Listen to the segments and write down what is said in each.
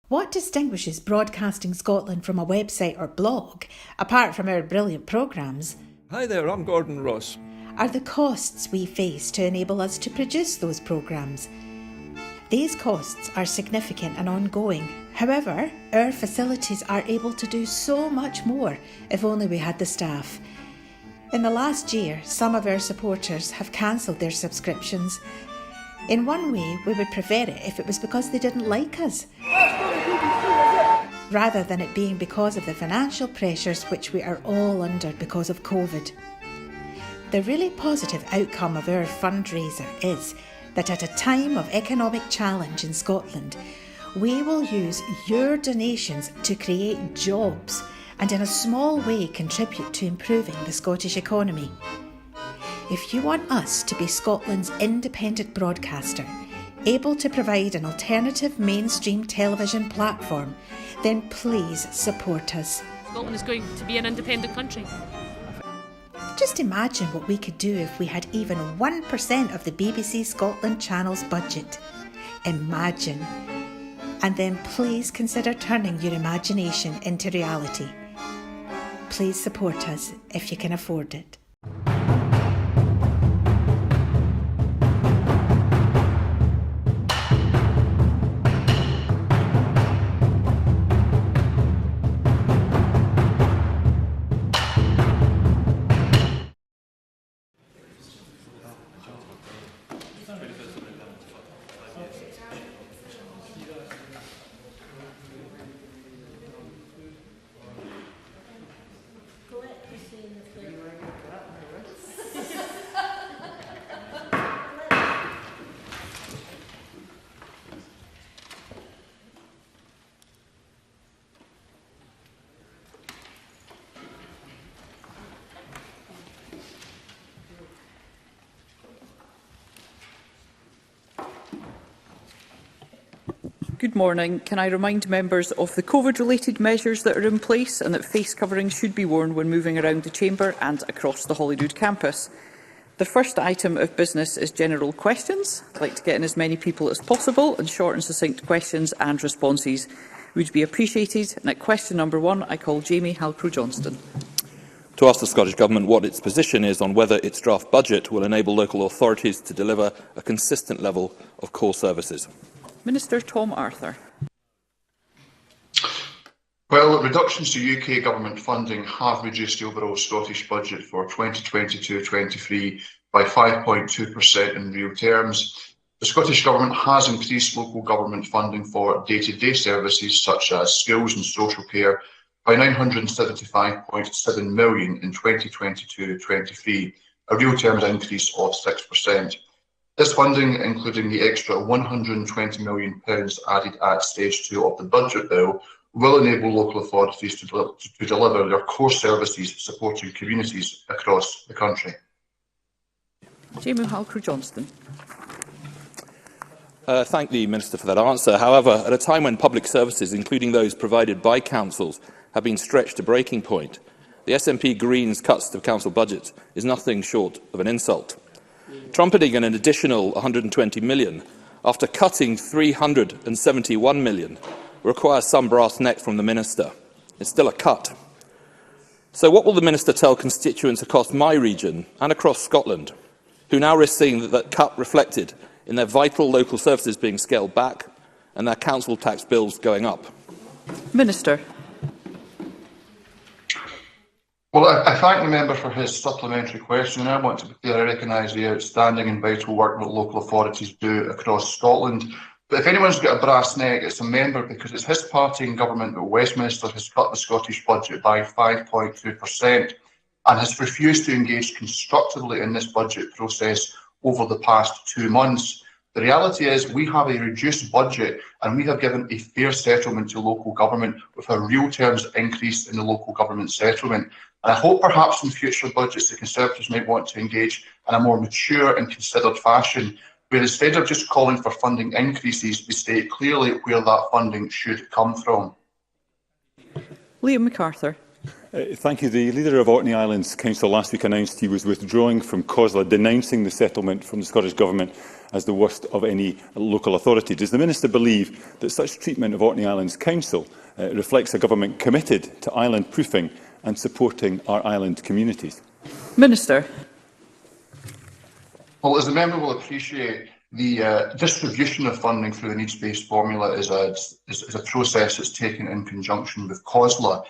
What distinguishes Broadcasting Scotland from a website or blog, apart from our brilliant programmes? Hi there, I'm Gordon Ross. Are the costs we face to enable us to produce those programmes. These costs are significant and ongoing. However, our facilities are able to do so much more if only we had the staff. In the last year, some of our supporters have cancelled their subscriptions. In one way, we would prefer it if it was because they didn't like us, rather than it being because of the financial pressures which we are all under because of COVID. The really positive outcome of our fundraiser is that at a time of economic challenge in Scotland, we will use your donations to create jobs and in a small way contribute to improving the Scottish economy. If you want us to be Scotland's independent broadcaster, able to provide an alternative mainstream television platform, then please support us. Scotland is going to be an independent country. Just imagine what we could do if we had even 1% of the BBC Scotland channel's budget. Imagine. And then please consider turning your imagination into reality. Please support us if you can afford it. Good morning. Can I remind members of the COVID-related measures that are in place and that face coverings should be worn when moving around the Chamber and across the Holyrood campus? The first item of business is general questions. I'd like to get in as many people as possible, and short and succinct questions and responses would be appreciated. And at question number 1, I call Jamie Halcro Johnston. To ask the Scottish Government what its position is on whether its draft budget will enable local authorities to deliver a consistent level of core services. Minister Tom Arthur. Well, reductions to UK government funding have reduced the overall Scottish budget for 2022-23 by 5.2% in real terms. The Scottish Government has increased local government funding for day-to-day services such as schools and social care by £975.7 million in 2022-23, a real terms increase of 6%. This funding, including the extra £120 million added at stage 2 of the budget bill, will enable local authorities to deliver their core services supporting communities across the country. Jamie Halcro Johnston. Thank the Minister for that answer. However, at a time when public services, including those provided by councils, have been stretched to breaking point, the SNP Greens' cuts to council budgets is nothing short of an insult. Trumpeting an additional £120 million after cutting £371 million requires some brass neck from the Minister. It's still a cut. So what will the Minister tell constituents across my region and across Scotland, who now risk seeing that cut reflected in their vital local services being scaled back and their council tax bills going up? Minister. Well, I thank the member for his supplementary question. I want to be clear, I recognise the outstanding and vital work that local authorities do across Scotland. But if anyone's got a brass neck, it's a member, because it's his party in government that Westminster has cut the Scottish budget by 5.2% and has refused to engage constructively in this budget process over the past 2 months. The reality is we have a reduced budget and we have given a fair settlement to local government with a real terms increase in the local government settlement. And I hope perhaps in future budgets the Conservatives might want to engage in a more mature and considered fashion, where instead of just calling for funding increases, we state clearly where that funding should come from. Liam MacArthur. Thank you. The leader of Orkney Islands Council last week announced he was withdrawing from COSLA, denouncing the settlement from the Scottish Government as the worst of any local authority. Does the Minister believe that such treatment of Orkney Islands Council reflects a government committed to island proofing and supporting our island communities? Minister. Well, as the member will appreciate, the distribution of funding through the needs-based formula is a process that's taken in conjunction with COSLA.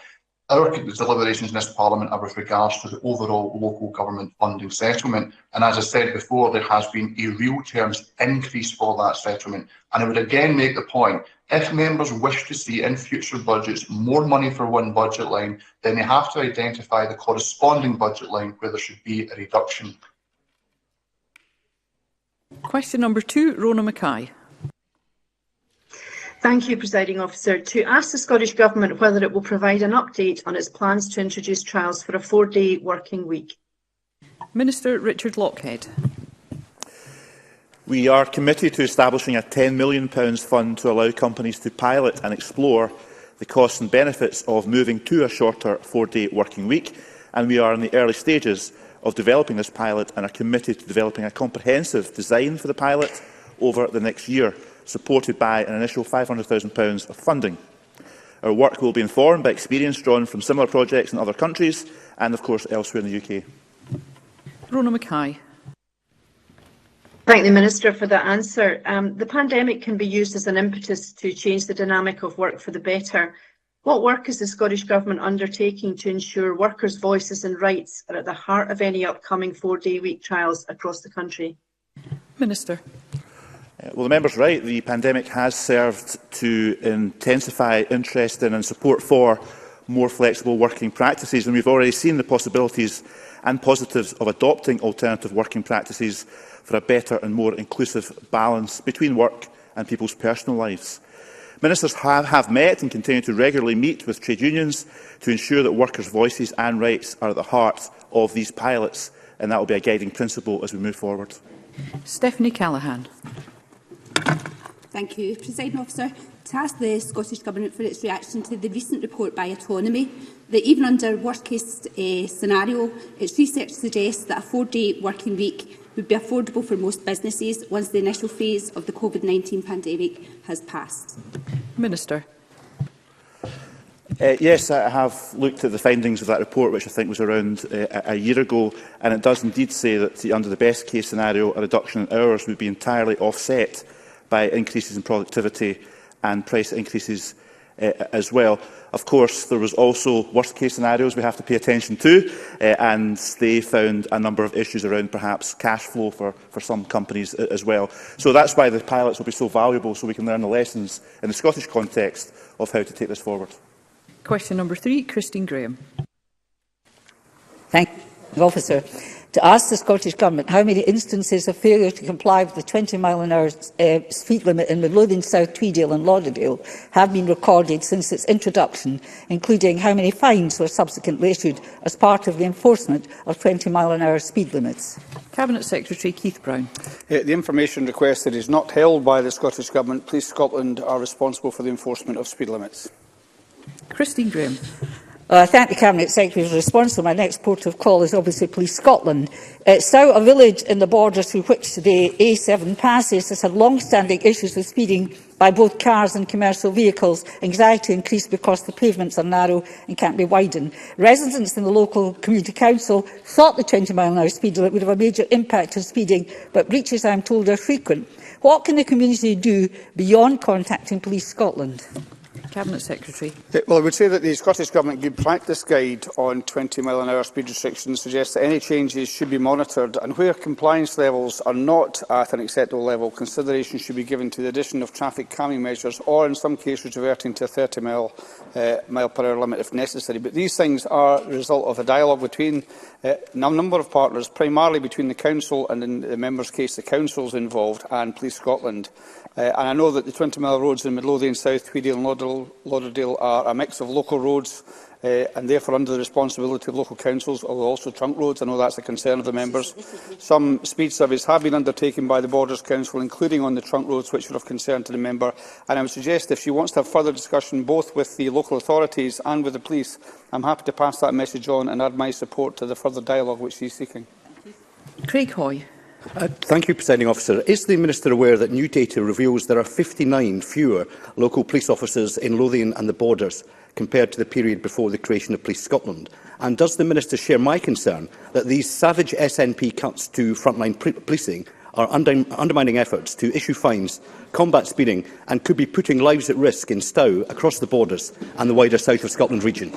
Our deliberations in this Parliament are with regards to the overall local government funding settlement, and as I said before, there has been a real terms increase for that settlement. And I would again make the point, if members wish to see in future budgets more money for one budget line, then they have to identify the corresponding budget line where there should be a reduction. Question number 2, Rona Mackay. Thank you, Presiding Officer. To ask the Scottish Government whether it will provide an update on its plans to introduce trials for a 4-day working week. Minister Richard Lockhead. We are committed to establishing a £10 million fund to allow companies to pilot and explore the costs and benefits of moving to a shorter 4-day working week, and we are in the early stages of developing this pilot and are committed to developing a comprehensive design for the pilot over the next year, supported by an initial £500,000 of funding. Our work will be informed by experience drawn from similar projects in other countries and, of course, elsewhere in the UK. Rona Mackay. Thank the Minister for that answer. The pandemic can be used as an impetus to change the dynamic of work for the better. What work is the Scottish Government undertaking to ensure workers' voices and rights are at the heart of any upcoming 4-day week trials across the country? Minister. Well, the member's right. The pandemic has served to intensify interest in and support for more flexible working practices, and we've already seen the possibilities and positives of adopting alternative working practices for a better and more inclusive balance between work and people's personal lives. Ministers have met and continue to regularly meet with trade unions to ensure that workers' voices and rights are at the heart of these pilots, and that will be a guiding principle as we move forward. Stephanie Callaghan. Thank you, Presiding Officer. To ask the Scottish Government for its reaction to the recent report by Autonomy that even under worst-case scenario, its research suggests that a 4-day working week would be affordable for most businesses once the initial phase of the COVID-19 pandemic has passed. Minister. Yes, I have looked at the findings of that report, which I think was around a year ago, and it does indeed say that under the best-case scenario, a reduction in hours would be entirely offset by increases in productivity and price increases as well. Of course, there was also worst-case scenarios we have to pay attention to, and they found a number of issues around perhaps cash flow for some companies as well. So that's why the pilots will be so valuable, so we can learn the lessons in the Scottish context of how to take this forward. Question number 3, Christine Grahame. Thank you, Officer. To ask the Scottish Government how many instances of failure to comply with the 20-mile-an-hour speed limit in Midlothian South, Tweeddale and Lauderdale have been recorded since its introduction, including how many fines were subsequently issued as part of the enforcement of 20-mile-an-hour speed limits. Cabinet Secretary Keith Brown. The information requested is not held by the Scottish Government. Police Scotland are responsible for the enforcement of speed limits. Christine Grahame. I thank the Cabinet Secretary's response. So my next port of call is obviously Police Scotland. Stow, a village in the border through which the A7 passes, has had long-standing issues with speeding by both cars and commercial vehicles. Anxiety increased because the pavements are narrow and can't be widened. Residents in the local community council thought the 20-mile-an-hour speed limit would have a major impact on speeding, but breaches, I am told, are frequent. What can the community do beyond contacting Police Scotland? Cabinet Secretary. Well, I would say that the Scottish Government Good Practice Guide on 20-mile-an-hour speed restrictions suggests that any changes should be monitored, and where compliance levels are not at an acceptable level, consideration should be given to the addition of traffic calming measures, or in some cases reverting to a 30-mile-per-hour limit if necessary. But these things are the result of a dialogue between a number of partners, primarily between the Council and, in the member's case, the councils involved and Police Scotland. And I know that the 20-mile roads in Midlothian South, Tweeddale and Lauderdale Tweeddale, Lauderdale are a mix of local roads and therefore under the responsibility of local councils, although also trunk roads. I know that's a concern of the members. Some speed surveys have been undertaken by the Borders Council, including on the trunk roads, which were of concern to the member. And I would suggest if she wants to have further discussion both with the local authorities and with the police, I'm happy to pass that message on and add my support to the further dialogue which she is seeking. Craig Hoy. Thank you, Presiding Officer. Is the Minister aware that new data reveals there are 59 fewer local police officers in Lothian and the Borders compared to the period before the creation of Police Scotland? And does the Minister share my concern that these savage SNP cuts to frontline policing are undermining efforts to issue fines, combat speeding and could be putting lives at risk in Stow, across the Borders and the wider South of Scotland region?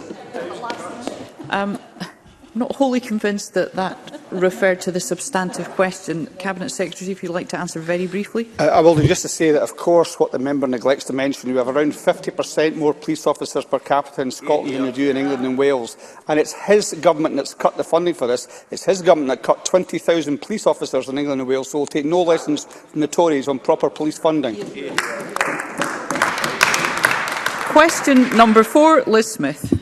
I'm not wholly convinced that that referred to the substantive question. Cabinet Secretary, if you'd like to answer very briefly. I will do just to say that, of course, what the member neglects to mention, we have around 50% more police officers per capita in Scotland than we do in England and Wales. And it's his government that's cut the funding for this. It's his government that cut 20,000 police officers in England and Wales, so we'll take no lessons from the Tories on proper police funding. Question number 4, Liz Smith.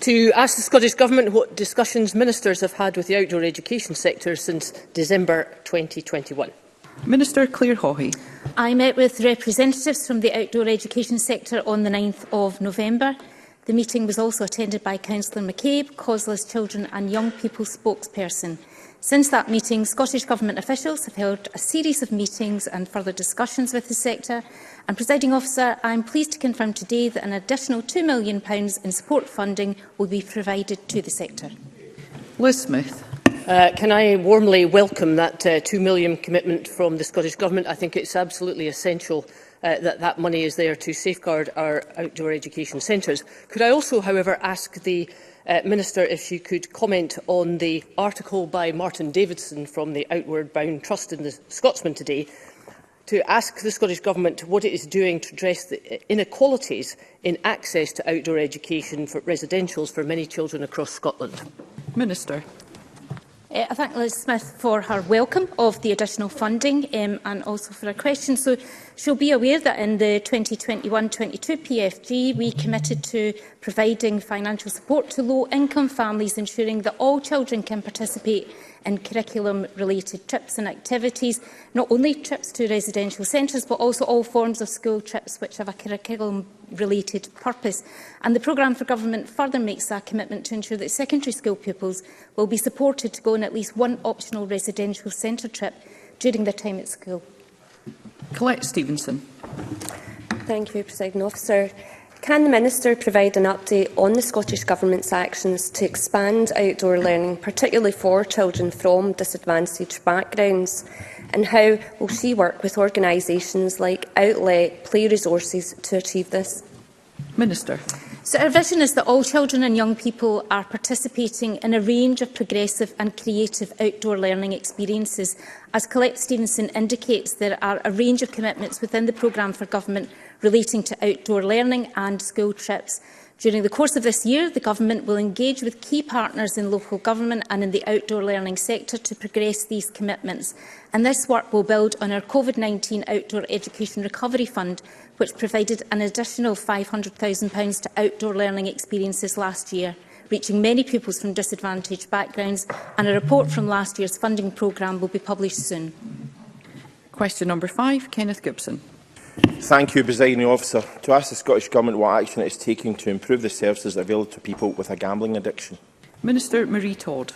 To ask the Scottish Government what discussions ministers have had with the outdoor education sector since December 2021. Minister Claire Haughey. I met with representatives from the outdoor education sector on the 9th of November. The meeting was also attended by Councillor Mackay, causeless children and young people spokesperson. Since that meeting, Scottish Government officials have held a series of meetings and further discussions with the sector. And, Presiding Officer, I am pleased to confirm today that an additional £2 million in support funding will be provided to the sector. Liz Smith. Can I warmly welcome that £2 million commitment from the Scottish Government? I think it's absolutely essential that that money is there to safeguard our outdoor education centres. Could I also, however, ask the Minister if she could comment on the article by Martin Davidson from the Outward Bound Trust in the Scotsman today, to ask the Scottish Government what it is doing to address the inequalities in access to outdoor education for residentials for many children across Scotland. Minister. I thank Liz Smith for her welcome of the additional funding and also for her question. So she'll be aware that in the 2021-22 PFG we committed to providing financial support to low-income families, ensuring that all children can participate in curriculum-related trips and activities, not only trips to residential centres but also all forms of school trips which have a curriculum-related purpose. And the programme for government further makes a commitment to ensure that secondary school pupils will be supported to go on at least one optional residential centre trip during their time at school. Colette Stevenson. Thank you, Presiding Officer. Can the Minister provide an update on the Scottish Government's actions to expand outdoor learning, particularly for children from disadvantaged backgrounds? And how will she work with organisations like Outlet Play Resources to achieve this? Minister. So our vision is that all children and young people are participating in a range of progressive and creative outdoor learning experiences. As Colette Stevenson indicates, there are a range of commitments within the programme for government relating to outdoor learning and school trips. During the course of this year, the Government will engage with key partners in local government and in the outdoor learning sector to progress these commitments. And this work will build on our COVID-19 Outdoor Education Recovery Fund, which provided an additional £500,000 to outdoor learning experiences last year, reaching many pupils from disadvantaged backgrounds, and a report from last year's funding programme will be published soon. Question number 5, Kenneth Gibson. Thank you, Presiding Officer. To ask the Scottish Government what action it is taking to improve the services available to people with a gambling addiction. Minister Marie Todd.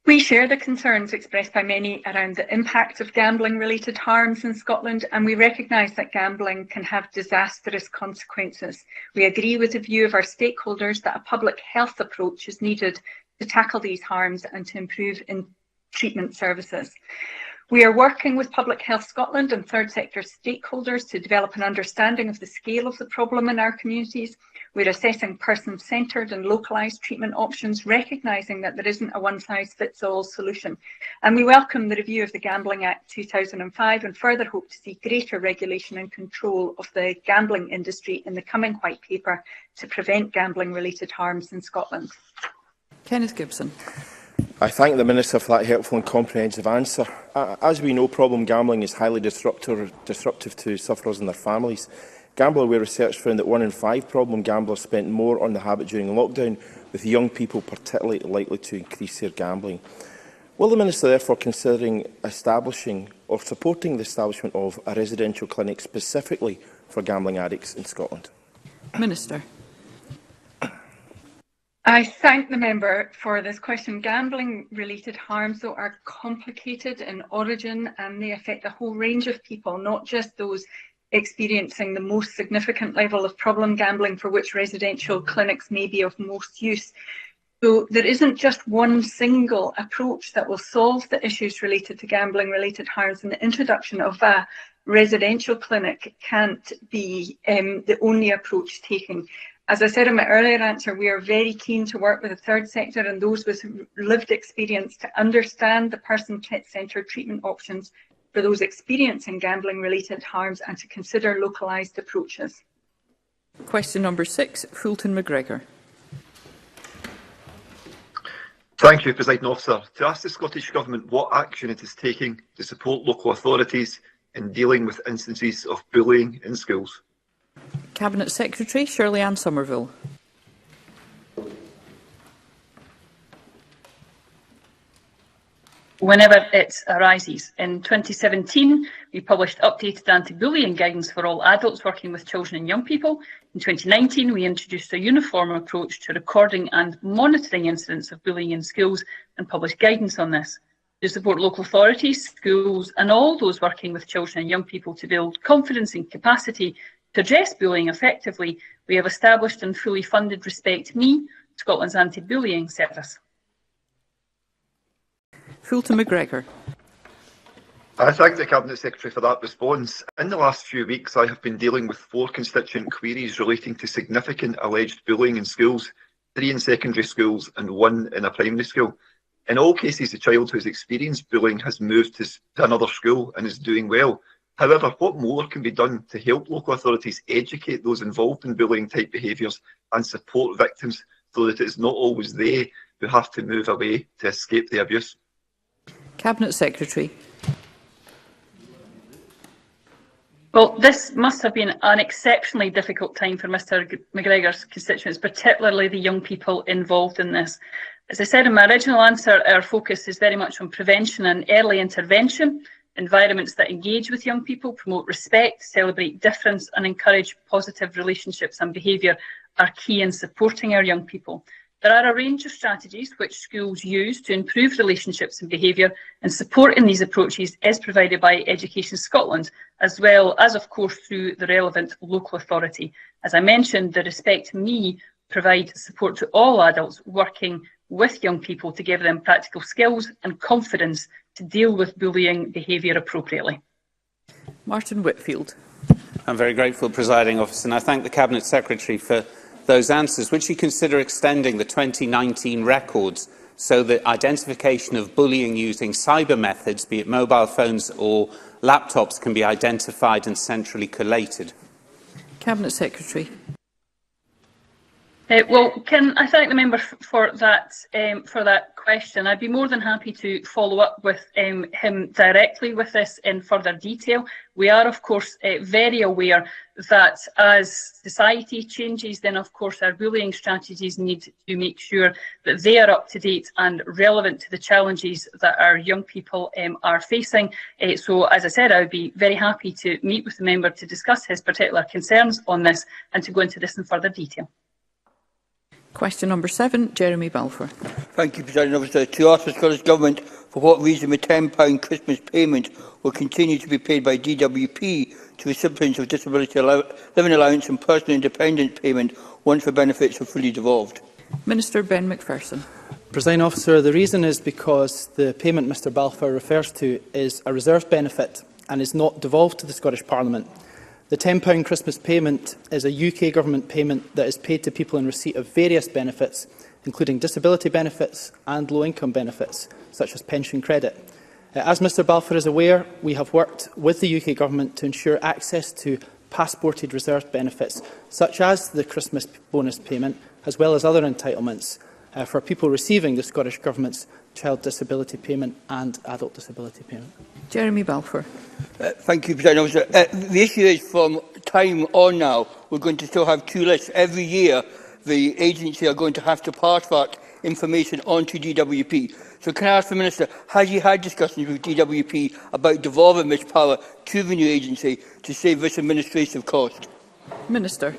We share the concerns expressed by many around the impact of gambling-related harms in Scotland, and we recognise that gambling can have disastrous consequences. We agree with the view of our stakeholders that a public health approach is needed to tackle these harms and to improve treatment services. We are working with Public Health Scotland and third sector stakeholders to develop an understanding of the scale of the problem in our communities. We're assessing person-centred and localised treatment options, recognising that there isn't a one-size-fits-all solution. And we welcome the review of the Gambling Act 2005 and further hope to see greater regulation and control of the gambling industry in the coming White Paper to prevent gambling-related harms in Scotland. Kenneth Gibson. I thank the Minister for that helpful and comprehensive answer. As we know, problem gambling is highly disruptive to sufferers and their families. Gambler-aware research found that 1 in 5 problem gamblers spent more on the habit during lockdown, with young people particularly likely to increase their gambling. Will the Minister therefore considering establishing or supporting the establishment of a residential clinic specifically for gambling addicts in Scotland? Minister. I thank the member for this question. Gambling-related harms, though, are complicated in origin and they affect a whole range of people, not just those experiencing the most significant level of problem gambling for which residential clinics may be of most use. So there isn't just one single approach that will solve the issues related to gambling-related harms, and the introduction of a residential clinic can't be the only approach taken. As I said in my earlier answer, we are very keen to work with the third sector and those with lived experience to understand the person-centred treatment options for those experiencing gambling-related harms and to consider localised approaches. Question number 6, Fulton McGregor. Thank you, Presiding Officer. To ask the Scottish Government what action it is taking to support local authorities in dealing with instances of bullying in schools. Cabinet Secretary Shirley-Ann Somerville. Whenever it arises. In 2017, we published updated anti-bullying guidance for all adults working with children and young people. In 2019, we introduced a uniform approach to recording and monitoring incidents of bullying in schools and published guidance on this. To support local authorities, schools and all those working with children and young people to build confidence and capacity to address bullying effectively, we have established and fully funded Respect Me, Scotland's anti-bullying service. Fulton McGregor. I thank the Cabinet Secretary for that response. In the last few weeks, I have been dealing with 4 constituent queries relating to significant alleged bullying in schools, 3 in secondary schools and 1 in a primary school. In all cases, the child who has experienced bullying has moved to another school and is doing well. However, what more can be done to help local authorities educate those involved in bullying type behaviours and support victims so that it's not always they who have to move away to escape the abuse? Cabinet Secretary. Well, this must have been an exceptionally difficult time for Mr McGregor's constituents, particularly the young people involved in this. As I said in my original answer, our focus is very much on prevention and early intervention. Environments that engage with young people, promote respect, celebrate difference and encourage positive relationships and behaviour are key in supporting our young people. There are a range of strategies which schools use to improve relationships and behaviour, and support in these approaches is provided by Education Scotland, as well as, of course, through the relevant local authority. As I mentioned, the Respect Me provides support to all adults working with young people to give them practical skills and confidence to deal with bullying behaviour appropriately. Martin Whitfield. I'm very grateful, Presiding Officer, and I thank the Cabinet Secretary for those answers. Would you consider extending the 2019 records so that identification of bullying using cyber methods, be it mobile phones or laptops, can be identified and centrally collated? Cabinet Secretary. Well, can I thank the member for that question? I'd be more than happy to follow up with him directly with this in further detail. We are, of course, very aware that as society changes, then of course our bullying strategies need to make sure that they are up to date and relevant to the challenges that our young people are facing. So, as I said, I would be very happy to meet with the member to discuss his particular concerns on this and to go into this in further detail. Question number 7, Jeremy Balfour. Thank you, President Officer. To ask the Scottish Government for what reason the £10 Christmas payment will continue to be paid by DWP to recipients of disability living allowance and personal independence payment once the benefits are fully devolved. Minister Ben Macpherson. Presiding Officer, the reason is because the payment Mr Balfour refers to is a reserved benefit and is not devolved to the Scottish Parliament. The £10 Christmas payment is a UK Government payment that is paid to people in receipt of various benefits, including disability benefits and low-income benefits, such as pension credit. As Mr Balfour is aware, we have worked with the UK Government to ensure access to passported reserved benefits, such as the Christmas bonus payment, as well as other entitlements for people receiving the Scottish Government's child disability payment and adult disability payment. Jeremy Balfour. Thank you, President Officer. The issue is from time on now, we're going to still have two lists. Every year, the agency are going to have to pass that information on to DWP. So can I ask the Minister, has he had discussions with DWP about devolving this power to the new agency to save this administrative cost? Minister.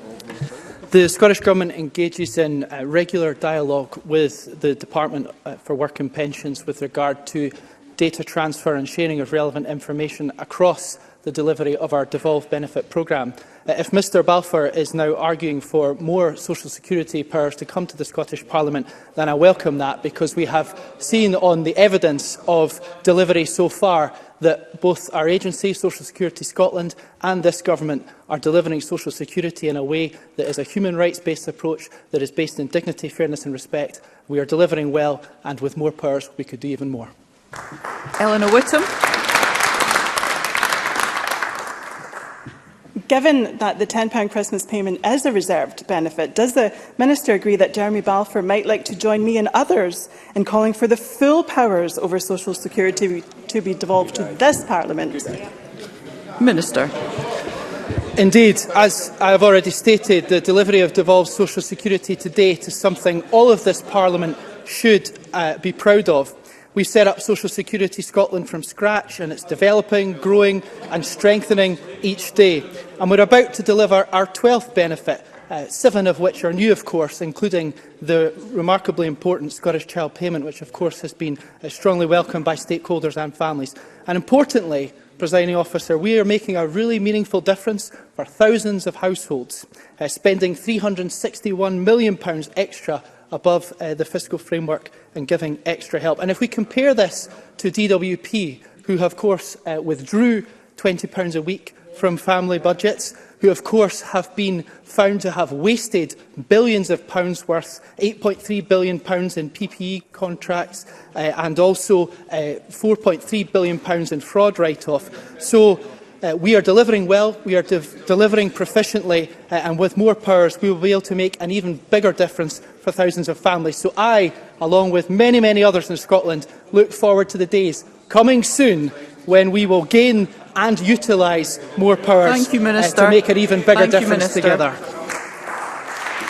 The Scottish Government engages in regular dialogue with the Department for Work and Pensions with regard to data transfer and sharing of relevant information across the delivery of our devolved benefit programme. If Mr Balfour is now arguing for more social security powers to come to the Scottish Parliament, then I welcome that, because we have seen on the evidence of delivery so far that both our agency, Social Security Scotland, and this government are delivering social security in a way that is a human rights-based approach, that is based in dignity, fairness and respect. We are delivering well, and with more powers we could do even more. Eleanor Whittam. Given that the £10 Christmas payment is a reserved benefit, does the Minister agree that Jeremy Balfour might like to join me and others in calling for the full powers over social security to be devolved to this Parliament? Minister. Indeed, as I have already stated, the delivery of devolved social security to date is something all of this Parliament should be proud of. We set up Social Security Scotland from scratch, and it's developing, growing and strengthening each day. And we're about to deliver our 12th benefit, 7 of which are new, of course, including the remarkably important Scottish Child Payment, which, of course, has been strongly welcomed by stakeholders and families. And importantly, Presiding Officer, we are making a really meaningful difference for thousands of households, spending £361 million extra above the fiscal framework and giving extra help. And if we compare this to DWP, who of course withdrew £20 a week from family budgets, who of course have been found to have wasted billions of pounds worth, £8.3 billion in PPE contracts and also £4.3 billion in fraud write-off. So we are delivering well, we are delivering proficiently, and with more powers we will be able to make an even bigger difference for thousands of families. So I, along with many, many others in Scotland, look forward to the days coming soon when we will gain and utilise more powers to make an even bigger difference together.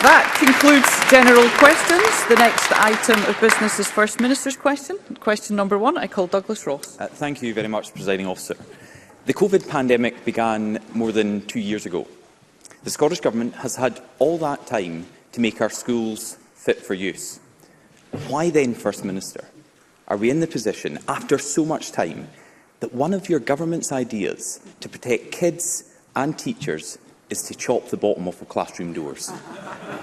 That concludes general questions. The next item of business is First Minister's question. Question number 1. I call Douglas Ross. Thank you very much, Presiding Officer. The COVID pandemic began more than 2 years ago. The Scottish Government has had all that time to make our schools fit for use. Why then, First Minister, are we in the position, after so much time, that one of your government's ideas to protect kids and teachers is to chop the bottom off of classroom doors?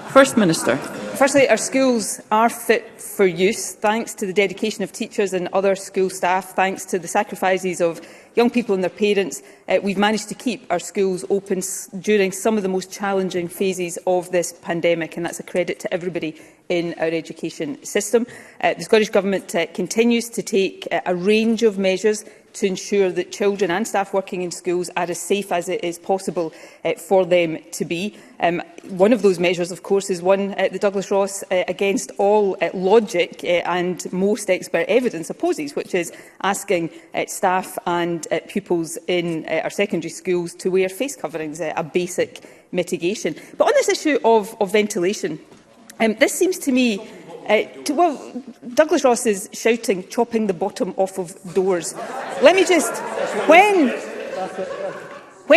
First Minister. Firstly, our schools are fit for use, thanks to the dedication of teachers and other school staff, thanks to the sacrifices of young people and their parents. We've managed to keep our schools open during some of the most challenging phases of this pandemic, and that's a credit to everybody in our education system. The Scottish Government continues to take a range of measures to ensure that children and staff working in schools are as safe as it is possible for them to be. One of those measures, of course, is one that Douglas Ross, against all logic and most expert evidence, opposes, which is asking staff and pupils in our secondary schools to wear face coverings, a basic mitigation. But on this issue of ventilation, this seems to me Douglas Ross is shouting, chopping the bottom off of doors. Let me just, when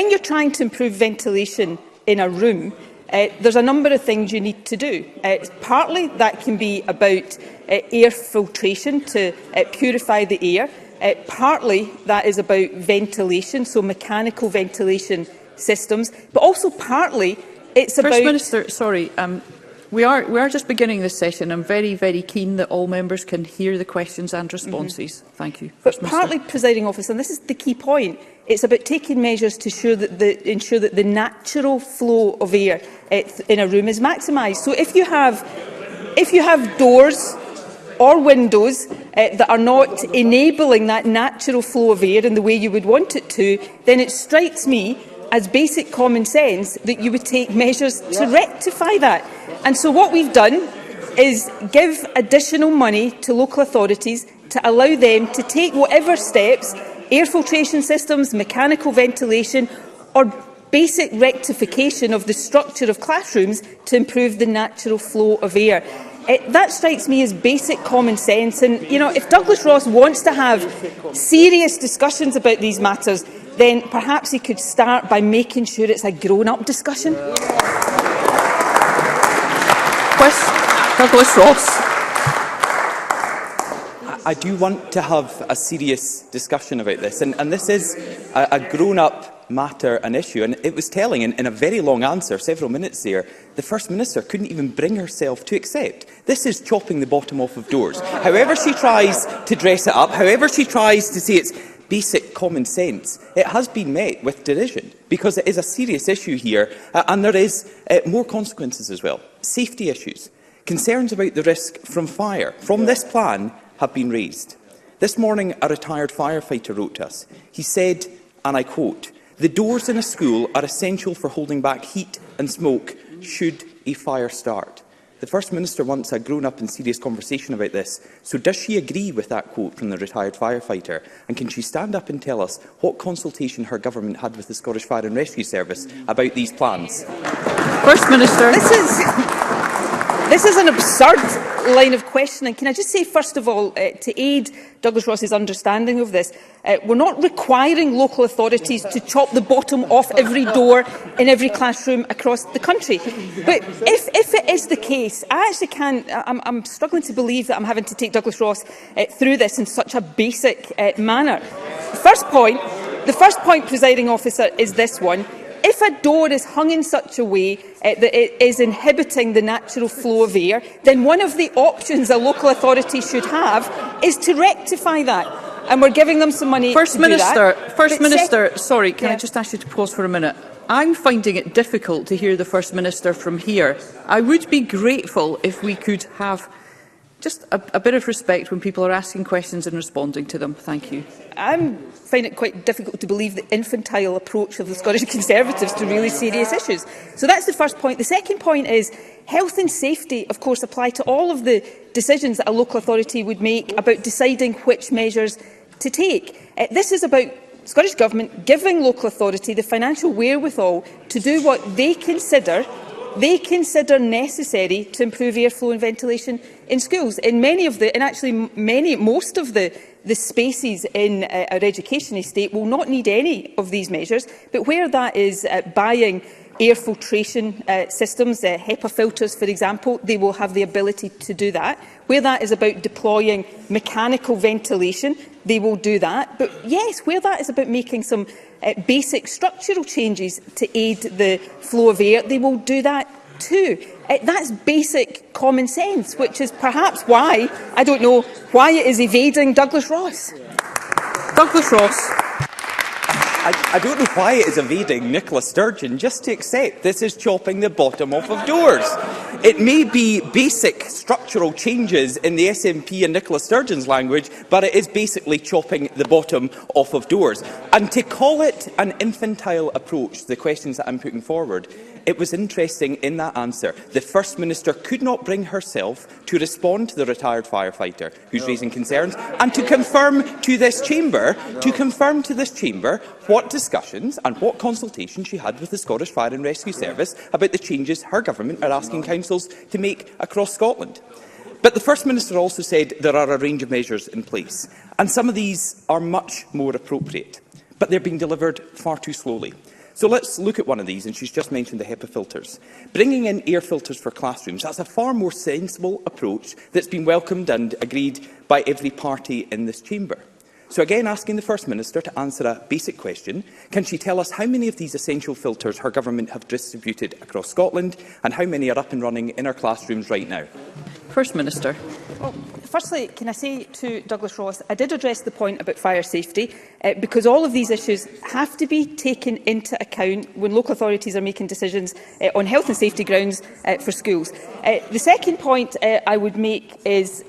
you're trying to improve ventilation in a room, there's a number of things you need to do. Partly that can be about air filtration to purify the air. Partly that is about ventilation, so mechanical ventilation systems. But also partly it's about... First Minister, sorry, we are just beginning this session. I'm very, very keen that all members can hear the questions and responses. Thank you. But partly, Presiding Officer, and this is the key point, it's about taking measures to ensure that the natural flow of air in a room is maximised. So if you have doors or windows that are not enabling that natural flow of air in the way you would want it to, then it strikes me as basic common sense that you would take measures to rectify that. And so what we've done is give additional money to local authorities to allow them to take whatever steps, air filtration systems, mechanical ventilation, or basic rectification of the structure of classrooms to improve the natural flow of air. That strikes me as basic common sense. And, you know, if Douglas Ross wants to have serious discussions about these matters, then perhaps he could start by making sure it's a grown-up discussion. Douglas Ross. I do want to have a serious discussion about this, and this is a grown-up matter and issue, and it was telling in a very long answer, several minutes there, the First Minister couldn't even bring herself to accept. This is chopping the bottom off of doors. However she tries to dress it up, however she tries to say it's basic common sense, it has been met with derision, because it is a serious issue here, and there is more consequences as well. Safety issues, concerns about the risk from fire from this plan have been raised. This morning, a retired firefighter wrote to us. He said, and I quote, "The doors in a school are essential for holding back heat and smoke should a fire start." The First Minister wants a grown-up and serious conversation about this. So does she agree with that quote from the retired firefighter? And can she stand up and tell us what consultation her government had with the Scottish Fire and Rescue Service about these plans? First Minister. This is an absurd line of questioning. Can I just say, first of all, to aid Douglas Ross's understanding of this, we're not requiring local authorities to chop the bottom off every door in every classroom across the country. But if it is the case, I actually can't, I'm struggling to believe that I'm having to take Douglas Ross through this in such a basic manner. The first point, presiding officer, is this one. If a door is hung in such a way that it is inhibiting the natural flow of air, then one of the options a local authority should have is to rectify that. And we're giving them some money to do that. First Minister, sorry, can I just ask you to pause for a minute? I'm finding it difficult to hear the First Minister from here. I would be grateful if we could have just a bit of respect when people are asking questions and responding to them. Thank you. I find it quite difficult to believe the infantile approach of the Scottish Conservatives to really serious issues. So that's the first point. The second point is health and safety, of course, apply to all of the decisions that a local authority would make about deciding which measures to take. This is about Scottish Government giving local authority the financial wherewithal to do what they consider necessary to improve airflow and ventilation in schools. In most of the spaces in our education estate will not need any of these measures, but where that is buying air filtration systems, HEPA filters, for example, they will have the ability to do that. Where that is about deploying mechanical ventilation, they will do that. But yes, where that is about making some basic structural changes to aid the flow of air, they will do that too. That's basic common sense, which is perhaps why, I don't know, why it is evading Douglas Ross. Douglas Ross. I don't know why it is evading Nicola Sturgeon just to accept this is chopping the bottom off of doors. It may be basic structural changes in the SNP and Nicola Sturgeon's language, but it is basically chopping the bottom off of doors. And to call it an infantile approach to the questions that I'm putting forward, it was interesting in that answer. The First Minister could not bring herself to respond to the retired firefighter who's raising concerns and to confirm to this chamber, what discussions and what consultation she had with the Scottish Fire and Rescue Service about the changes her government are asking councils to make across Scotland. But the First Minister also said there are a range of measures in place, and some of these are much more appropriate, but they're being delivered far too slowly. So let's look at one of these, and she's just mentioned the HEPA filters. Bringing in air filters for classrooms, that's a far more sensible approach that's been welcomed and agreed by every party in this chamber. So again, asking the First Minister to answer a basic question, can she tell us how many of these essential filters her government have distributed across Scotland and how many are up and running in our classrooms right now? First Minister. Well, firstly, can I say to Douglas Ross, I did address the point about fire safety because all of these issues have to be taken into account when local authorities are making decisions on health and safety grounds for schools. The second point I would make is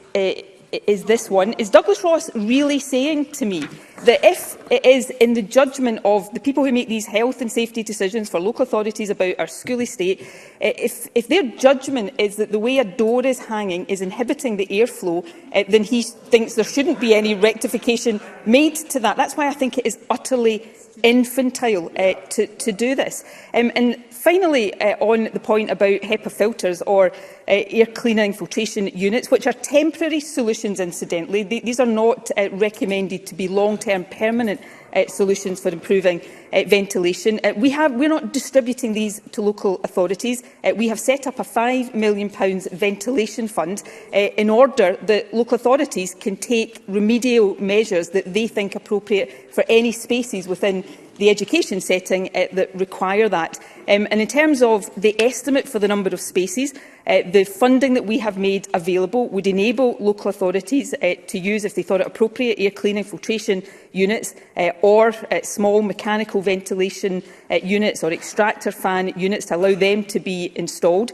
this one. Is Douglas Ross really saying to me that if it is in the judgment of the people who make these health and safety decisions for local authorities about our school estate, if their judgment is that the way a door is hanging is inhibiting the airflow, then he thinks there shouldn't be any rectification made to that. That's why I think it is utterly infantile to do this. And finally, on the point about HEPA filters or air cleaning filtration units, which are temporary solutions, incidentally. These are not recommended to be long-term permanent solutions for improving ventilation. We're not distributing these to local authorities. We have set up a £5 million ventilation fund in order that local authorities can take remedial measures that they think appropriate for any spaces within the education setting that require that. And in terms of the estimate for the number of spaces, the funding that we have made available would enable local authorities to use, if they thought it appropriate, air cleaning filtration units or small mechanical ventilation units or extractor fan units to allow them to be installed,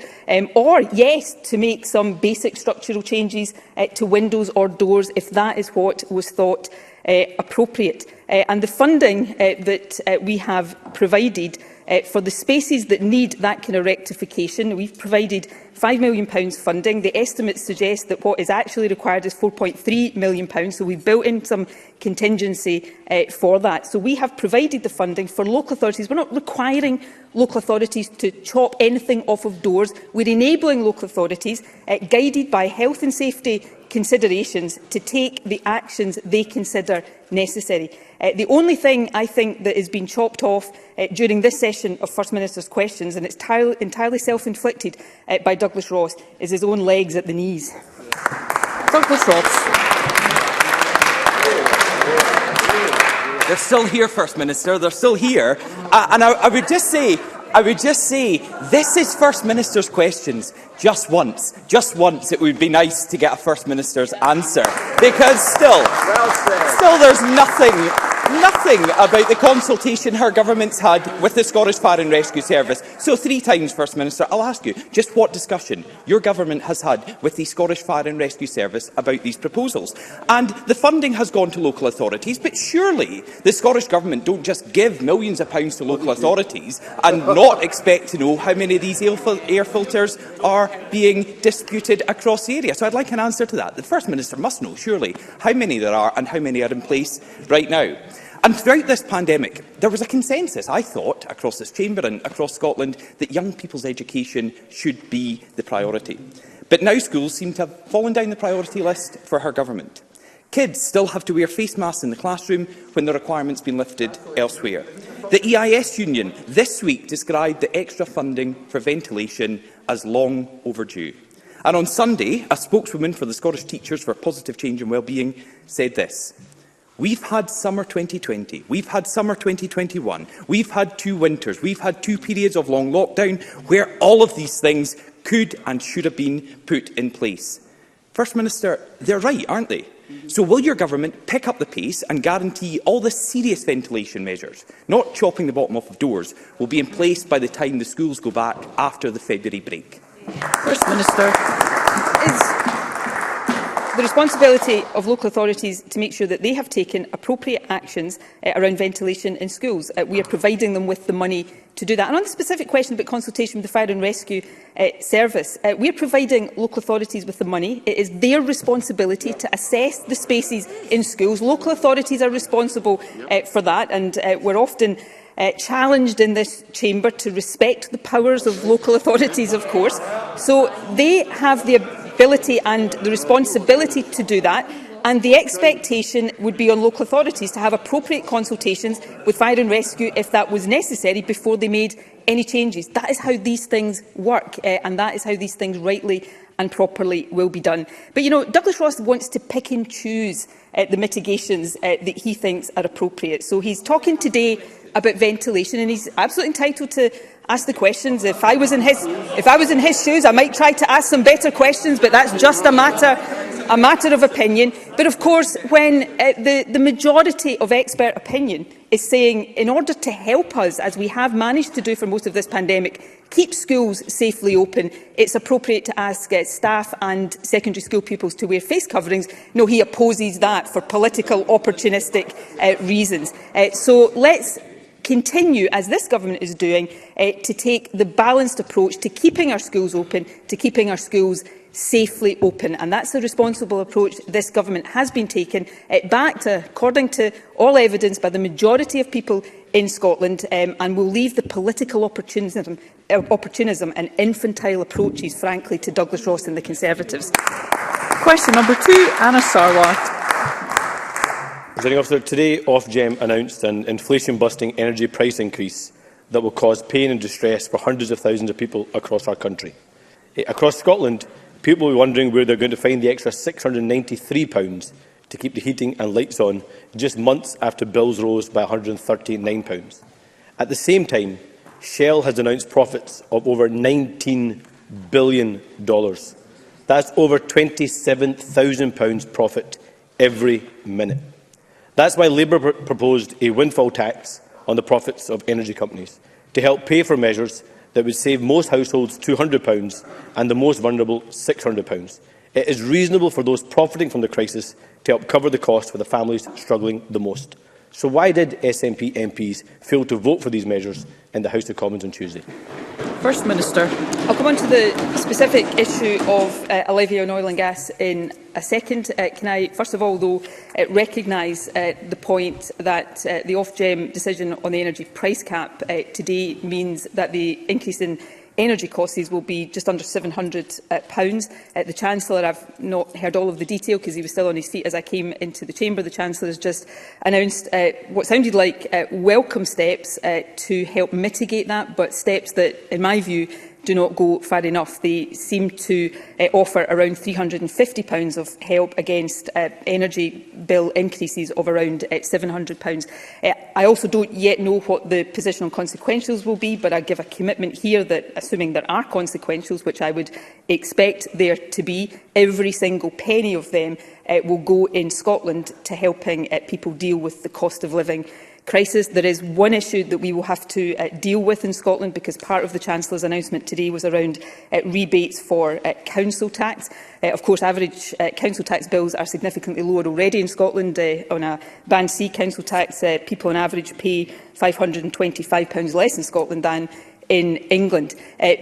or, yes, to make some basic structural changes to windows or doors if that is what was thought appropriate. And the funding that we have provided for the spaces that need that kind of rectification, we've provided £5 million funding. The estimates suggest that what is actually required is £4.3 million, so we've built in some contingency for that. So we have provided the funding for local authorities. We're not requiring local authorities to chop anything off of doors. We're enabling local authorities, guided by health and safety considerations, to take the actions they consider necessary. The only thing I think that has been chopped off during this session of First Minister's questions, and it's entirely self-inflicted by Douglas Ross, is his own legs at the knees. Douglas Ross. They're still here, First Minister. They're still here. And I would just say, this is First Minister's questions just once. Just once it would be nice to get a First Minister's answer. Because still there's nothing about the consultation her government's had with the Scottish Fire and Rescue Service. So 3 times, First Minister, I'll ask you just what discussion your government has had with the Scottish Fire and Rescue Service about these proposals. And the funding has gone to local authorities, but surely the Scottish Government don't just give millions of pounds to local authorities and not expect to know how many of these air filters are being disputed across the area. So I'd like an answer to that. The First Minister must know, surely, how many there are and how many are in place right now. And throughout this pandemic, there was a consensus, I thought, across this chamber and across Scotland, that young people's education should be the priority. But now schools seem to have fallen down the priority list for her government. Kids still have to wear face masks in the classroom when the requirement's been lifted elsewhere. The EIS union this week described the extra funding for ventilation as long overdue. And on Sunday, a spokeswoman for the Scottish Teachers for Positive Change and Wellbeing said this: "We've had summer 2020, we've had summer 2021, we've had 2 winters, we've had 2 periods of long lockdown where all of these things could and should have been put in place." First Minister, they're right, aren't they? So will your government pick up the pace and guarantee all the serious ventilation measures, not chopping the bottom off of doors, will be in place by the time the schools go back after the February break? First Minister, is the responsibility of local authorities to make sure that they have taken appropriate actions around ventilation in schools. We are providing them with the money to do that. And on the specific question about consultation with the Fire and Rescue Service, we are providing local authorities with the money. It is their responsibility to assess the spaces in schools. Local authorities are responsible for that, and we're often challenged in this chamber to respect the powers of local authorities, of course. So they have the ability and the responsibility to do that, and the expectation would be on local authorities to have appropriate consultations with Fire and Rescue if that was necessary before they made any changes. That is how these things work, and that is how these things rightly and properly will be done. But, you know, Douglas Ross wants to pick and choose the mitigations that he thinks are appropriate. So he's talking today about ventilation, and he's absolutely entitled to ask the questions. If I was in his shoes, I might try to ask some better questions, but that's just a matter of opinion. But of course, when the majority of expert opinion is saying, in order to help us, as we have managed to do for most of this pandemic, keep schools safely open, it's appropriate to ask staff and secondary school pupils to wear face coverings. No, he opposes that for political, opportunistic reasons. So let's continue, as this government is doing, to take the balanced approach to keeping our schools open, to keeping our schools safely open. And that's the responsible approach this government has been taken, backed, according to all evidence, by the majority of people in Scotland, and will leave the political opportunism and infantile approaches, frankly, to Douglas Ross and the Conservatives. Question number 2, Anna Sarwar. Presiding Officer, today Ofgem announced an inflation-busting energy price increase that will cause pain and distress for hundreds of thousands of people across our country. Across Scotland, people will be wondering where they're going to find the extra £693 to keep the heating and lights on just months after bills rose by £139. At the same time, Shell has announced profits of over $19 billion. That's over £27,000 profit every minute. That's why Labour proposed a windfall tax on the profits of energy companies to help pay for measures that would save most households £200 and the most vulnerable £600. It is reasonable for those profiting from the crisis to help cover the cost for the families struggling the most. So why did SNP MPs fail to vote for these measures in the House of Commons on Tuesday? First Minister. I'll come on to the specific issue of a levy on oil and gas in a second. Can I, first of all, though, recognise the point that the Ofgem decision on the energy price cap today means that the increase in energy costs will be just under £700. The Chancellor, I've not heard all of the detail because he was still on his feet as I came into the chamber. The Chancellor has just announced what sounded like welcome steps to help mitigate that, but steps that, in my view, do not go far enough. They seem to offer around £350 of help against energy bill increases of around £700. I also don't yet know what the position on consequentials will be, but I give a commitment here that, assuming there are consequentials, which I would expect there to be, every single penny of them will go in Scotland to helping people deal with the cost of living crisis. There is one issue that we will have to deal with in Scotland, because part of the Chancellor's announcement today was around rebates for council tax. Of course, average council tax bills are significantly lower already in Scotland. On a Band C council tax, people on average pay £525 less in Scotland than in England.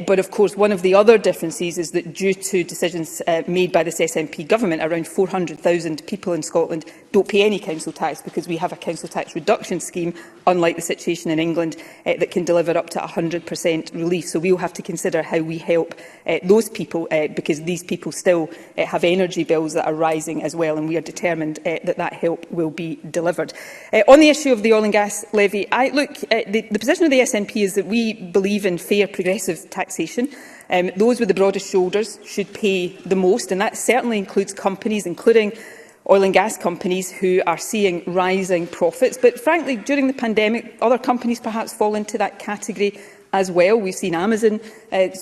But of course, one of the other differences is that, due to decisions made by this SNP government, around 400,000 people in Scotland don't pay any council tax, because we have a council tax reduction scheme, unlike the situation in England, that can deliver up to 100% relief. So we will have to consider how we help those people, because these people still have energy bills that are rising as well, and we are determined that that help will be delivered. On the issue of the oil and gas levy, the position of the SNP is that we believe in fair progressive taxation. Those with the broadest shoulders should pay the most, and that certainly includes companies, including oil and gas companies, who are seeing rising profits. But frankly, during the pandemic, other companies perhaps fall into that category as well. We've seen Amazon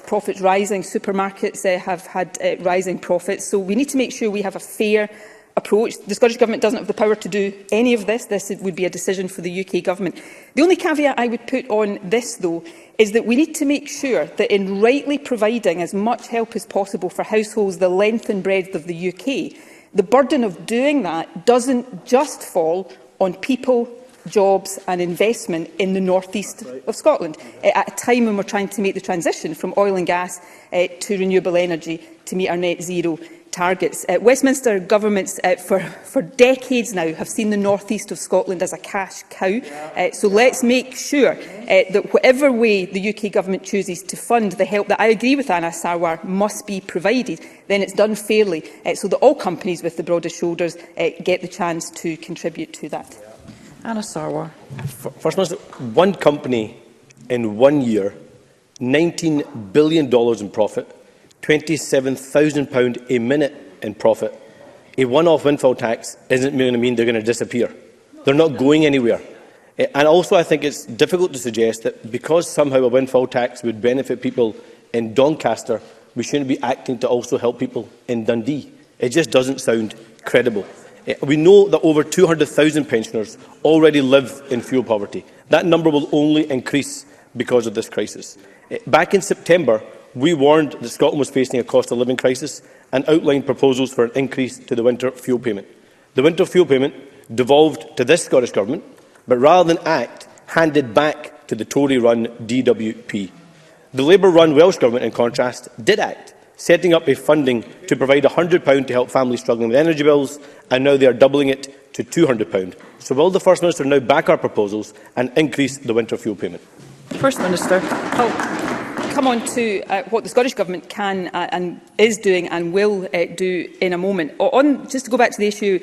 profits rising, supermarkets have had rising profits. So we need to make sure we have a fair approach. The Scottish Government doesn't have the power to do any of this. This would be a decision for the UK Government. The only caveat I would put on this, though, is that we need to make sure that, in rightly providing as much help as possible for households the length and breadth of the UK, the burden of doing that doesn't just fall on people, jobs and investment in the north east of Scotland, at a time when we're trying to make the transition from oil and gas to renewable energy to meet our net zero targets. Westminster governments for decades now have seen the north east of Scotland as a cash cow. So let's make sure that whatever way the UK Government chooses to fund the help that I agree with Anna Sarwar must be provided, then it's done fairly, so that all companies with the broadest shoulders get the chance to contribute to that. Anna Sarwar. First Minister, one company in 1 year, $19 billion in profit, £27,000 a minute in profit. A one-off windfall tax isn't going to mean they're going to disappear. They're not going anywhere. And also, I think it's difficult to suggest that because somehow a windfall tax would benefit people in Doncaster, we shouldn't be acting to also help people in Dundee. It just doesn't sound credible. We know that over 200,000 pensioners already live in fuel poverty. That number will only increase because of this crisis. Back in September, we warned that Scotland was facing a cost of living crisis and outlined proposals for an increase to the winter fuel payment. The winter fuel payment devolved to this Scottish Government, but rather than act, handed back to the Tory-run DWP. The Labour-run Welsh Government, in contrast, did act, setting up a funding to provide £100 to help families struggling with energy bills, and now they are doubling it to £200. So will the First Minister now back our proposals and increase the winter fuel payment? First Minister. I'll come on to what the Scottish Government can and is doing and will do in a moment. Just to go back to the issue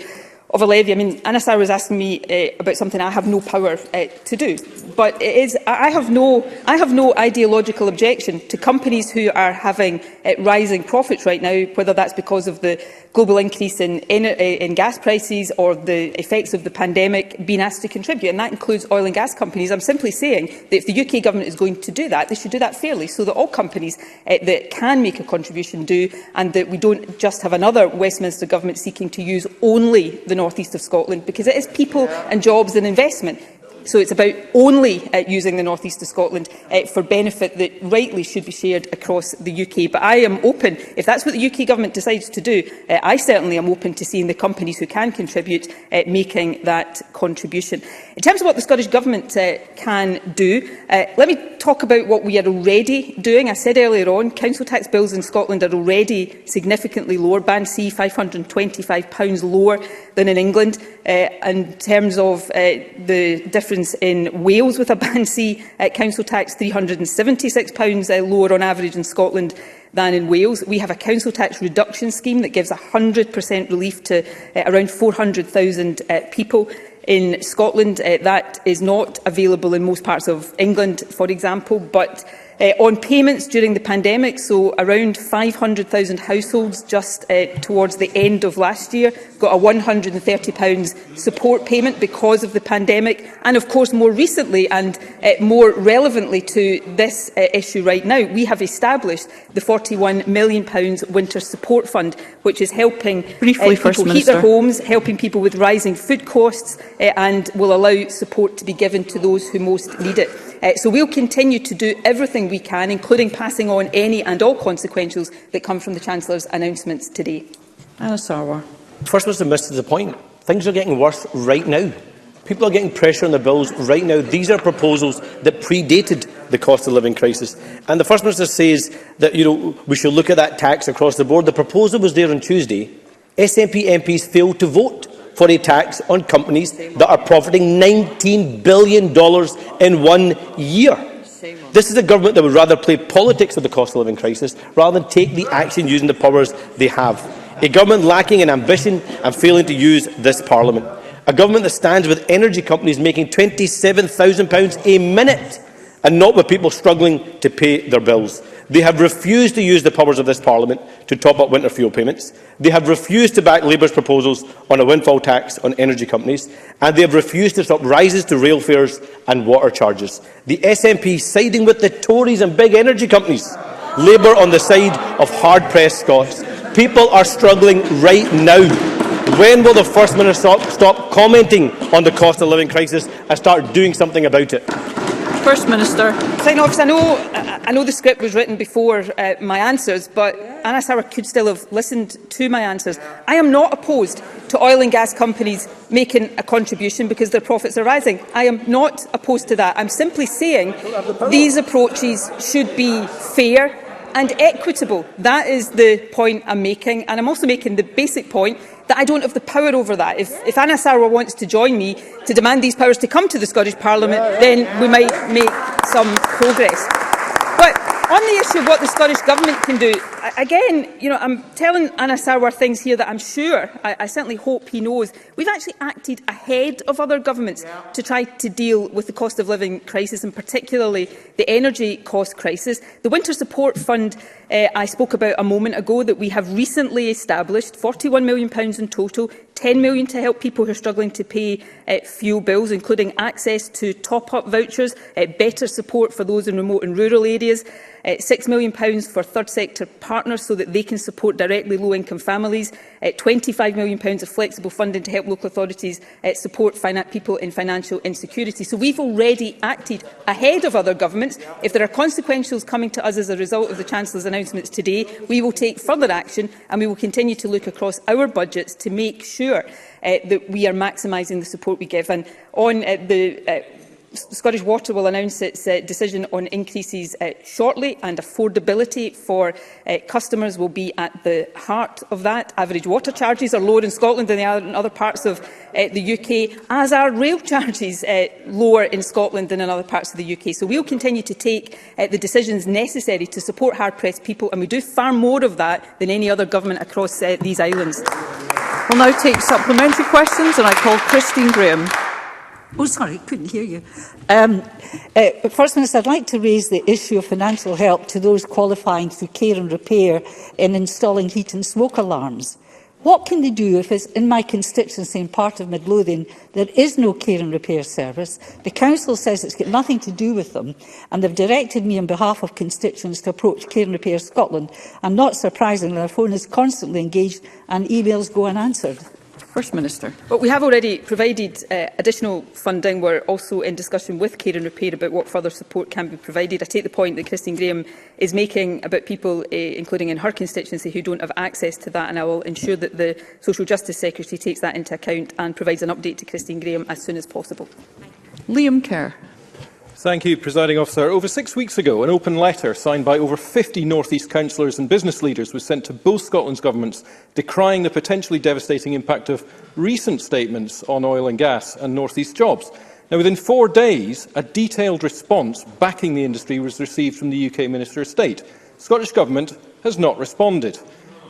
of a levy, I mean, Anna Sarr was asking me about something I have no power to do. But I have no ideological objection to companies who are having rising profits right now, whether that's because of the global increase in gas prices or the effects of the pandemic, being asked to contribute. And that includes oil and gas companies. I'm simply saying that if the UK Government is going to do that, they should do that fairly, so that all companies that can make a contribution do, and that we don't just have another Westminster Government seeking to use only the North East of Scotland, because it is people and jobs and investment. So it's about only using the North East of Scotland for benefit that rightly should be shared across the UK. But I am open, if that's what the UK Government decides to do, I certainly am open to seeing the companies who can contribute making that contribution. In terms of what the Scottish Government can do, let me talk about what we are already doing. I said earlier on, council tax bills in Scotland are already significantly lower. Band C, £525 lower than in England. In terms of the difference in Wales with a Band C council tax, £376 lower on average in Scotland than in Wales. We have a council tax reduction scheme that gives 100% relief to around 400,000 people. In Scotland, that is not available in most parts of England, for example, but on payments during the pandemic, so around 500,000 households just towards the end of last year got a £130 support payment because of the pandemic. And of course, more recently and more relevantly to this issue right now, we have established the £41 million Winter Support Fund, which is helping people keep their homes, helping people with rising food costs, and will allow support to be given to those who most need it. So we'll continue to do everything we can, including passing on any and all consequentials that come from the Chancellor's announcements today. Anna Sarwar. First Minister missed the point. Things are getting worse right now. People are getting pressure on their bills right now. These are proposals that predated the cost of living crisis. And the First Minister says that we should look at that tax across the board. The proposal was there on Tuesday. SNP MPs failed to vote for a tax on companies that are profiting $19 billion in 1 year. This is a government that would rather play politics with the cost of living crisis rather than take the action using the powers they have. A government lacking in ambition and failing to use this Parliament. A government that stands with energy companies making £27,000 a minute and not with people struggling to pay their bills. They have refused to use the powers of this Parliament to top up winter fuel payments. They have refused to back Labour's proposals on a windfall tax on energy companies. And they have refused to stop rises to rail fares and water charges. The SNP siding with the Tories and big energy companies. Labour on the side of hard-pressed Scots. People are struggling right now. When will the First Minister stop commenting on the cost of living crisis and start doing something about it? First Minister. I know the script was written before my answers, but Anna Sarwar could still have listened to my answers. I am not opposed to oil and gas companies making a contribution because their profits are rising. I am not opposed to that. I'm simply saying these approaches should be fair and equitable. That is the point I'm making. And I'm also making the basic point that I don't have the power over that. If Anna Sarwar wants to join me to demand these powers to come to the Scottish Parliament, then we might make some progress. But on the issue of what the Scottish Government can do, again, I'm telling Anna Sarwar things here that I'm sure, I certainly hope he knows. We've actually acted ahead of other governments to try to deal with the cost of living crisis, and particularly the energy cost crisis. The Winter Support Fund I spoke about a moment ago that we have recently established, £41 million in total, £10 million to help people who are struggling to pay fuel bills, including access to top-up vouchers, better support for those in remote and rural areas. £6 million for third sector partners so that they can support directly low-income families, £25 million of flexible funding to help local authorities support people in financial insecurity. So we've already acted ahead of other governments. If there are consequences coming to us as a result of the Chancellor's announcements today, we will take further action, and we will continue to look across our budgets to make sure that we are maximising the support we give. And on Scottish Water will announce its decision on increases shortly, and affordability for customers will be at the heart of that. Average water charges are lower in Scotland than they are in other parts of the UK, as are rail charges lower in Scotland than in other parts of the UK. So we will continue to take the decisions necessary to support hard-pressed people, and we do far more of that than any other government across these islands. We'll now take supplementary questions, and I call Christine Grahame. Oh, sorry, couldn't hear you. First Minister, I'd like to raise the issue of financial help to those qualifying through care and repair in installing heat and smoke alarms. What can they do if, as in my constituency in part of Midlothian, there is no care and repair service? The council says it's got nothing to do with them, and they've directed me on behalf of constituents to approach Care and Repair Scotland. And not surprisingly, their phone is constantly engaged and emails go unanswered. First Minister. Well, we have already provided additional funding. We're also in discussion with Care and Repair about what further support can be provided. I take the point that Christine Grahame is making about people, including in her constituency, who don't have access to that, and I will ensure that the Social Justice Secretary takes that into account and provides an update to Christine Grahame as soon as possible. Liam Kerr. Thank you, Presiding Officer. Over 6 weeks ago, an open letter signed by over 50 North East councillors and business leaders was sent to both Scotland's governments, decrying the potentially devastating impact of recent statements on oil and gas and North East jobs. Now, within 4 days, a detailed response backing the industry was received from the UK Minister of State. The Scottish Government has not responded.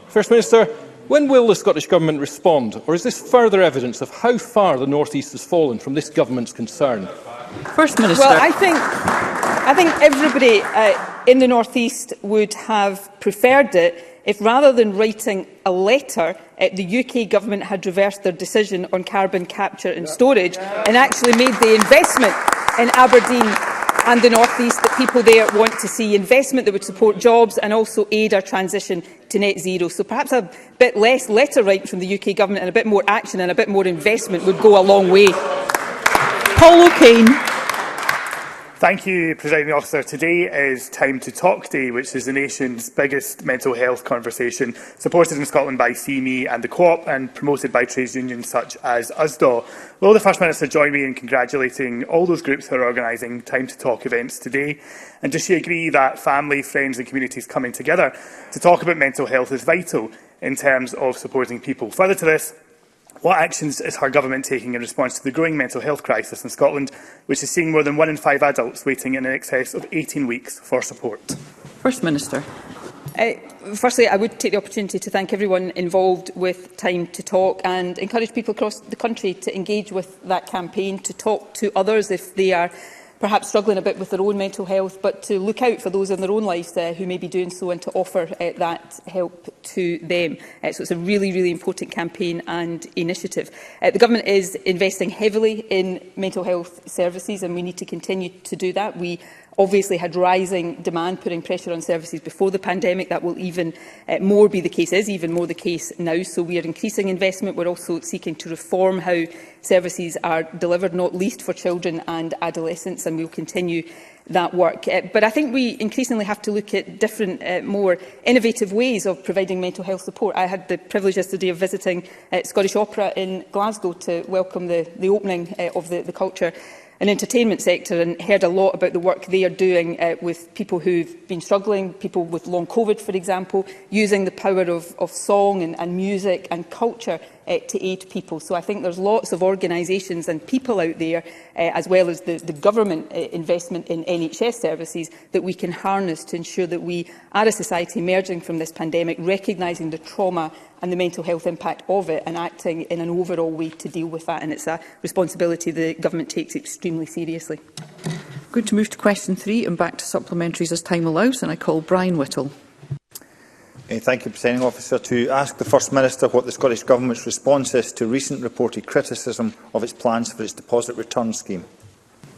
First Minister, when will the Scottish Government respond, or is this further evidence of how far the North East has fallen from this Government's concern? First Minister. Well, I think everybody in the North East would have preferred it if, rather than writing a letter, the UK Government had reversed their decision on carbon capture and storage and actually made the investment in Aberdeen and the North East that people there want to see, investment that would support jobs and also aid our transition to net zero. So perhaps a bit less letter writing from the UK Government and a bit more action and a bit more investment would go a long way. Paul O'Kane. Thank you, Presiding Officer. Today is Time to Talk Day, which is the nation's biggest mental health conversation, supported in Scotland by CME and the Co-op and promoted by trades unions such as USDAW. Will the First Minister join me in congratulating all those groups who are organising Time to Talk events today? And does she agree that family, friends and communities coming together to talk about mental health is vital in terms of supporting people? Further to this, what actions is her government taking in response to the growing mental health crisis in Scotland, which is seeing more than 1 in 5 adults waiting in excess of 18 weeks for support? First Minister. Firstly, I would take the opportunity to thank everyone involved with Time to Talk and encourage people across the country to engage with that campaign, to talk to others if they are perhaps struggling a bit with their own mental health, but to look out for those in their own lives who may be doing so and to offer that help to them. So it's a really, really important campaign and initiative. The Government is investing heavily in mental health services, and we need to continue to do that. We obviously had rising demand, putting pressure on services before the pandemic. That will even more be the case, is even more the case now. So we are increasing investment. We're also seeking to reform how services are delivered, not least for children and adolescents, and we will continue that work. But I think we increasingly have to look at different, more innovative ways of providing mental health support. I had the privilege yesterday of visiting Scottish Opera in Glasgow to welcome the opening of the culture and entertainment sector, and heard a lot about the work they are doing with people who've been struggling, people with long COVID, for example, using the power of song and music and culture to aid people. So I think there's lots of organisations and people out there, as well as the government investment in NHS services, that we can harness to ensure that we are a society emerging from this pandemic, recognising the trauma and the mental health impact of it and acting in an overall way to deal with that. And it's a responsibility the Government takes extremely seriously. Going to move to question 3 and back to supplementaries as time allows, and I call Brian Whittle. Thank you, Presiding Officer. To ask the First Minister what the Scottish Government's response is to recent reported criticism of its plans for its deposit return scheme.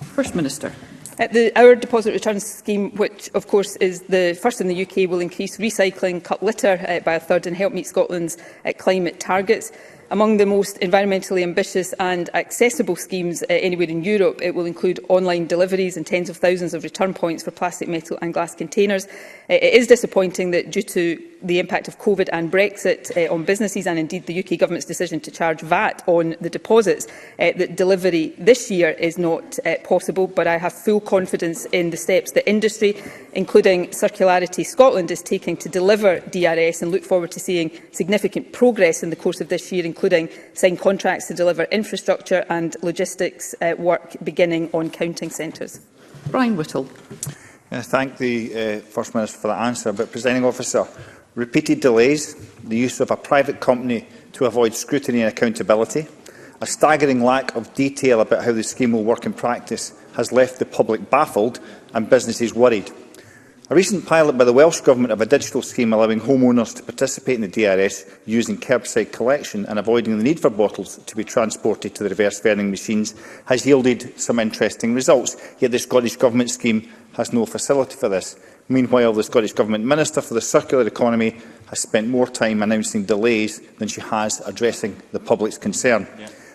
First Minister. Our deposit return scheme, which of course is the first in the UK, will increase recycling, cut litter by a third and help meet Scotland's climate targets. Among the most environmentally ambitious and accessible schemes anywhere in Europe, it will include online deliveries and tens of thousands of return points for plastic, metal and glass containers. It is disappointing that due to the impact of COVID and Brexit on businesses, and indeed the UK Government's decision to charge VAT on the deposits, that delivery this year is not possible. But I have full confidence in the steps that industry, including Circularity Scotland, is taking to deliver DRS, and look forward to seeing significant progress in the course of this year, including signed contracts to deliver infrastructure and logistics work beginning on counting centres. Brian Whittle. I thank the First Minister for that answer, but, Presiding Officer, repeated delays, the use of a private company to avoid scrutiny and accountability, a staggering lack of detail about how the scheme will work in practice has left the public baffled and businesses worried. A recent pilot by the Welsh Government of a digital scheme allowing homeowners to participate in the DRS using curbside collection and avoiding the need for bottles to be transported to the reverse vending machines has yielded some interesting results, yet the Scottish Government scheme has no facility for this. Meanwhile, the Scottish Government Minister for the Circular Economy has spent more time announcing delays than she has addressing the public's concern.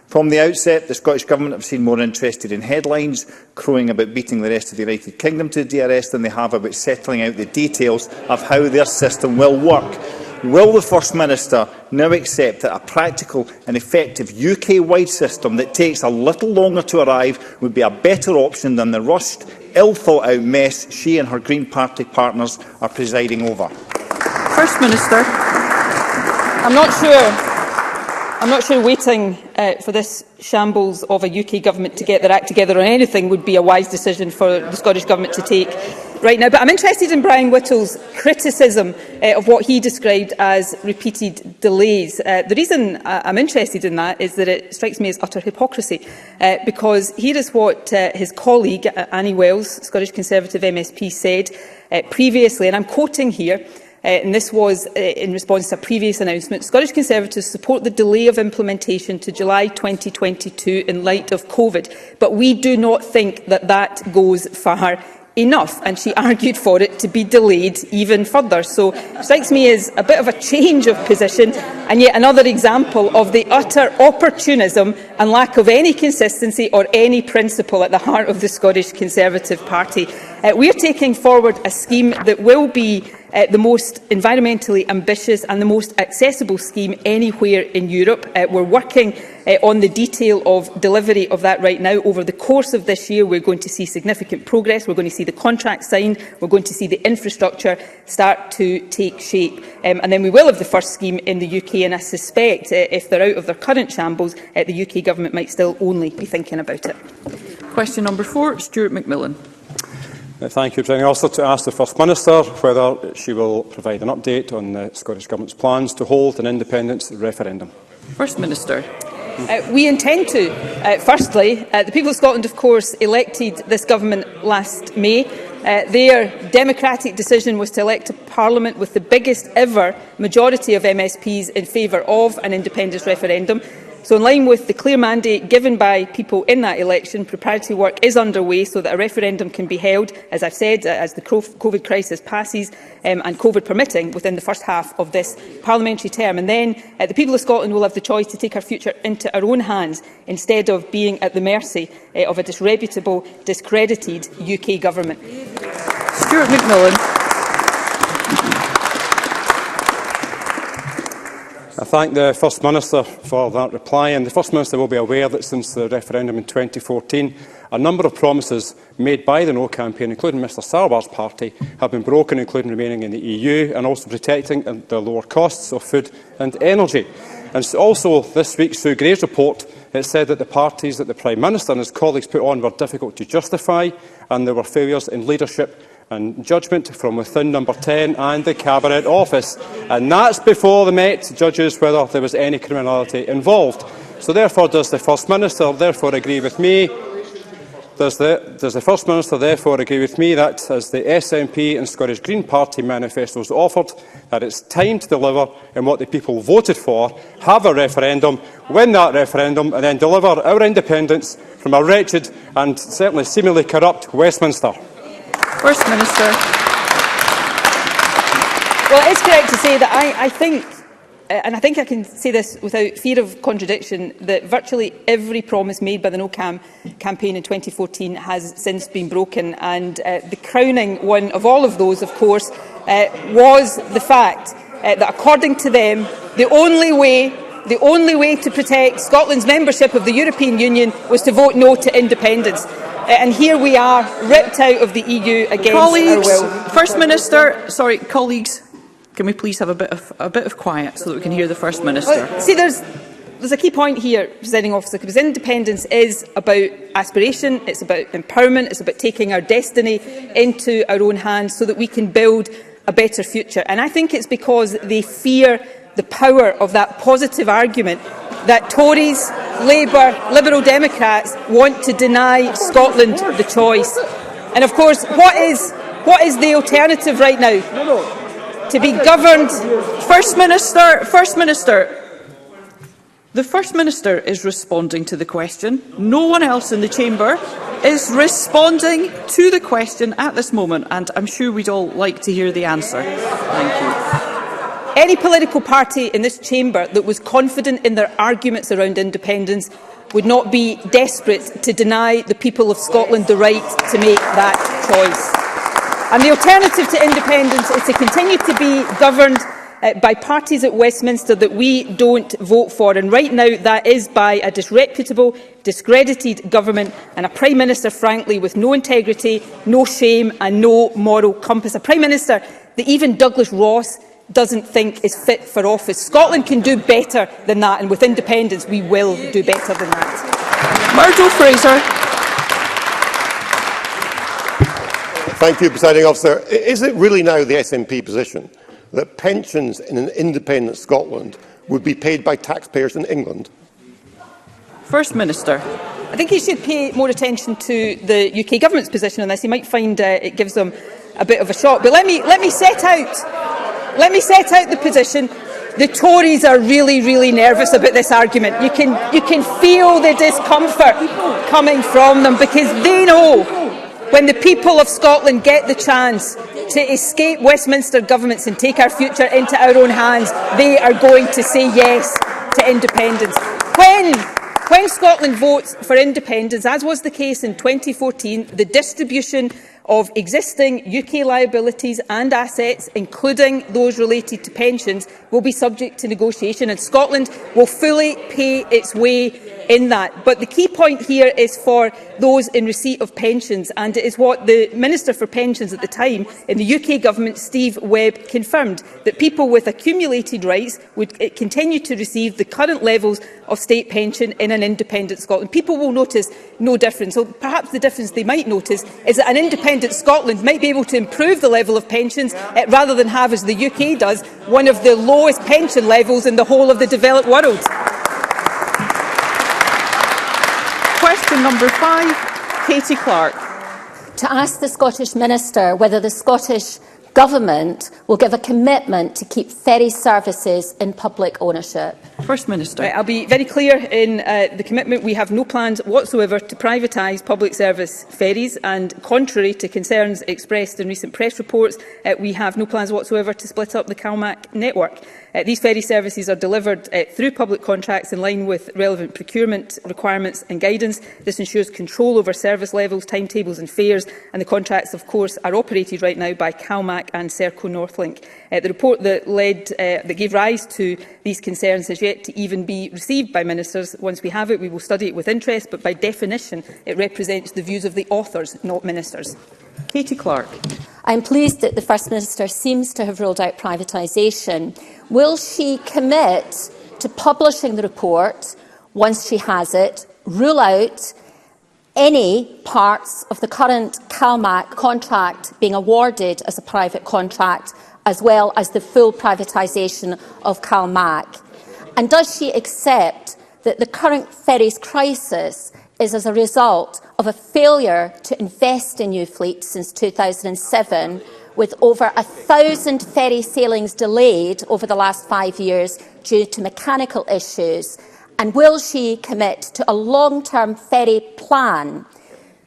From the outset, the Scottish Government have seemed more interested in headlines, crowing about beating the rest of the United Kingdom to the DRS, than they have about settling out the details of how their system will work. Will the First Minister now accept that a practical and effective UK-wide system that takes a little longer to arrive would be a better option than the rushed, ill-thought-out mess she and her Green Party partners are presiding over? First Minister. I'm not sure waiting for this shambles of a UK Government to get their act together on anything would be a wise decision for the Scottish Government to take right now. But I'm interested in Brian Whittle's criticism of what he described as repeated delays. The reason I'm interested in that is that it strikes me as utter hypocrisy, because here is what his colleague, Annie Wells, Scottish Conservative MSP, said previously, and I'm quoting here, and this was in response to a previous announcement. Scottish Conservatives support the delay of implementation to July 2022 in light of COVID, but we do not think that that goes far enough, and she argued for it to be delayed even further. So it strikes me as a bit of a change of position, and yet another example of the utter opportunism and lack of any consistency or any principle at the heart of the Scottish Conservative Party. We are taking forward a scheme that will be the most environmentally ambitious and the most accessible scheme anywhere in Europe. We're working on the detail of delivery of that right now. Over the course of this year, we're going to see significant progress. We're going to see the contract signed. We're going to see the infrastructure start to take shape. And then we will have the first scheme in the UK. And I suspect if they're out of their current shambles, the UK Government might still only be thinking about it. Question number 4, Stuart McMillan. Thank you, Presiding Officer. To ask the First Minister whether she will provide an update on the Scottish Government's plans to hold an independence referendum. First Minister. We intend to. Firstly, the people of Scotland, of course, elected this government last May. Their democratic decision was to elect a parliament with the biggest ever majority of MSPs in favour of an independence referendum. So, in line with the clear mandate given by people in that election, preparatory work is underway so that a referendum can be held, as I've said, as the COVID crisis passes and COVID permitting, within the first half of this parliamentary term. And then the people of Scotland will have the choice to take our future into our own hands instead of being at the mercy of a disreputable, discredited UK Government. Stuart McMillan. I thank the First Minister for that reply, and the First Minister will be aware that since the referendum in 2014, a number of promises made by the No campaign, including Mr Sarwar's party, have been broken, including remaining in the EU and also protecting the lower costs of food and energy. And also this week's Sue Gray's report, it said that the parties that the Prime Minister and his colleagues put on were difficult to justify, and there were failures in leadership and judgment from within Number 10 and the Cabinet Office. And that's before the Met judges whether there was any criminality involved. So therefore, does the First Minister therefore agree with me Does the First Minister therefore agree with me that, as the SNP and Scottish Green Party manifestos offered, that it's time to deliver on what the people voted for, have a referendum, win that referendum and then deliver our independence from a wretched and certainly seemingly corrupt Westminster? First Minister. Well, it is correct to say that I think, and I think I can say this without fear of contradiction, that virtually every promise made by the No Cam campaign in 2014 has since been broken. And the crowning one of all of those, of course, was the fact that, according to them, the only way to protect Scotland's membership of the European Union was to vote no to independence. And here we are, ripped out of the EU against our will. First Minister, sorry, colleagues. Can we please have a bit of quiet so that we can hear the First Minister? See, there's a key point here, Presiding Officer, because independence is about aspiration, it's about empowerment, it's about taking our destiny into our own hands so that we can build a better future. And I think it's because they fear the power of that positive argument that Tories, Labour, Liberal Democrats want to deny Scotland the choice. And of course, what is the alternative right now? To be governed. First Minister. The First Minister is responding to the question. No one else in the chamber is responding to the question at this moment, and I'm sure we'd all like to hear the answer. Thank you. Any political party in this chamber that was confident in their arguments around independence would not be desperate to deny the people of Scotland the right to make that choice. And the alternative to independence is to continue to be governed by parties at Westminster that we don't vote for. And right now that is by a disreputable, discredited government and a Prime Minister, frankly, with no integrity, no shame and no moral compass. A Prime Minister that even Douglas Ross doesn't think is fit for office. Scotland can do better than that, and with independence we will do better than that. Murdo Fraser. Thank you, Presiding Officer. Is it really now the SNP position that pensions in an independent Scotland would be paid by taxpayers in England? First Minister. I think he should pay more attention to the UK Government's position on this. He might find it gives them a bit of a shock. But let me set out the position. The Tories are really nervous about this argument. You can feel the discomfort coming from them, because they know when the people of Scotland get the chance to escape Westminster governments and take our future into our own hands, they are going to say yes to independence. When Scotland votes for independence, as was the case in 2014, the distribution of existing UK liabilities and assets, including those related to pensions, will be subject to negotiation, and Scotland will fully pay its way in that. But the key point here is for those in receipt of pensions, and it is what the Minister for Pensions at the time in the UK Government, Steve Webb, confirmed, that people with accumulated rights would continue to receive the current levels of state pension in an independent Scotland. People will notice no difference. So perhaps the difference they might notice is that an independent Scotland might be able to improve the level of pensions rather than have, as the UK does, one of the lowest pension levels in the whole of the developed world. Question number 5, Katie Clark. To ask the Scottish Minister whether the Scottish Government will give a commitment to keep ferry services in public ownership. First Minister. I'll be very clear in the commitment. We have no plans whatsoever to privatise public service ferries, and contrary to concerns expressed in recent press reports, we have no plans whatsoever to split up the CalMac network. These ferry services are delivered through public contracts in line with relevant procurement requirements and guidance. This ensures control over service levels, timetables and fares, and the contracts, of course, are operated right now by CalMac and Serco Northlink. The report that gave rise to these concerns has yet to even be received by ministers. Once we have it, we will study it with interest, but by definition it represents the views of the authors, not ministers. Katie Clark. I am pleased that the First Minister seems to have ruled out privatisation. Will she commit to publishing the report once she has it, rule out any parts of the current CalMac contract being awarded as a private contract, as well as the full privatisation of CalMac? And does she accept that the current ferries crisis is as a result of a failure to invest in new fleet since 2007, with over 1,000 ferry sailings delayed over the last 5 years due to mechanical issues? And will she commit to a long-term ferry plan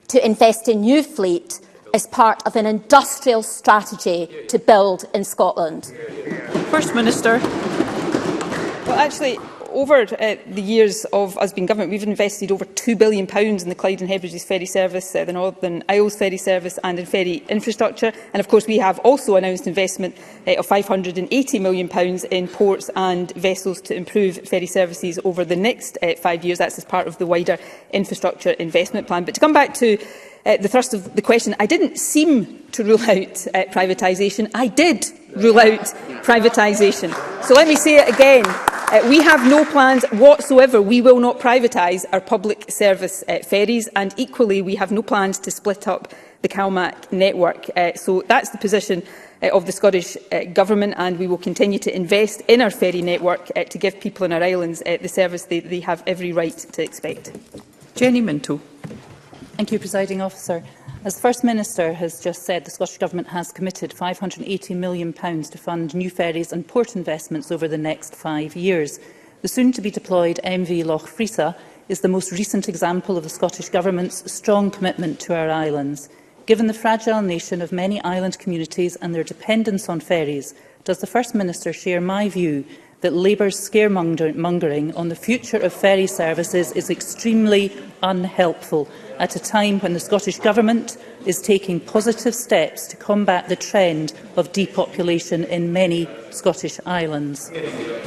to invest in new fleet as part of an industrial strategy to build in Scotland? First Minister. Well, actually, over the years of us being government, we've invested over £2 billion in the Clyde and Hebrides ferry service, the Northern Isles ferry service and in ferry infrastructure. And of course we have also announced investment of £580 million in ports and vessels to improve ferry services over the next 5 years. That's as part of the wider infrastructure investment plan. But to come back to the thrust of the question, I didn't seem to rule out privatisation. I did rule out privatisation. So let me say it again. We have no plans whatsoever. We will not privatise our public service ferries, and equally we have no plans to split up the CalMac network. So that's the position of the Scottish Government, and we will continue to invest in our ferry network to give people in our islands the service they have every right to expect. Jenny Minto. Thank you, Presiding Officer. As the First Minister has just said, the Scottish Government has committed £580 million to fund new ferries and port investments over the next 5 years. The soon-to-be-deployed MV Loch Frisa is the most recent example of the Scottish Government's strong commitment to our islands. Given the fragile nation of many island communities and their dependence on ferries, does the First Minister share my view that Labour's scaremongering on the future of ferry services is extremely unhelpful at a time when the Scottish Government is taking positive steps to combat the trend of depopulation in many Scottish islands?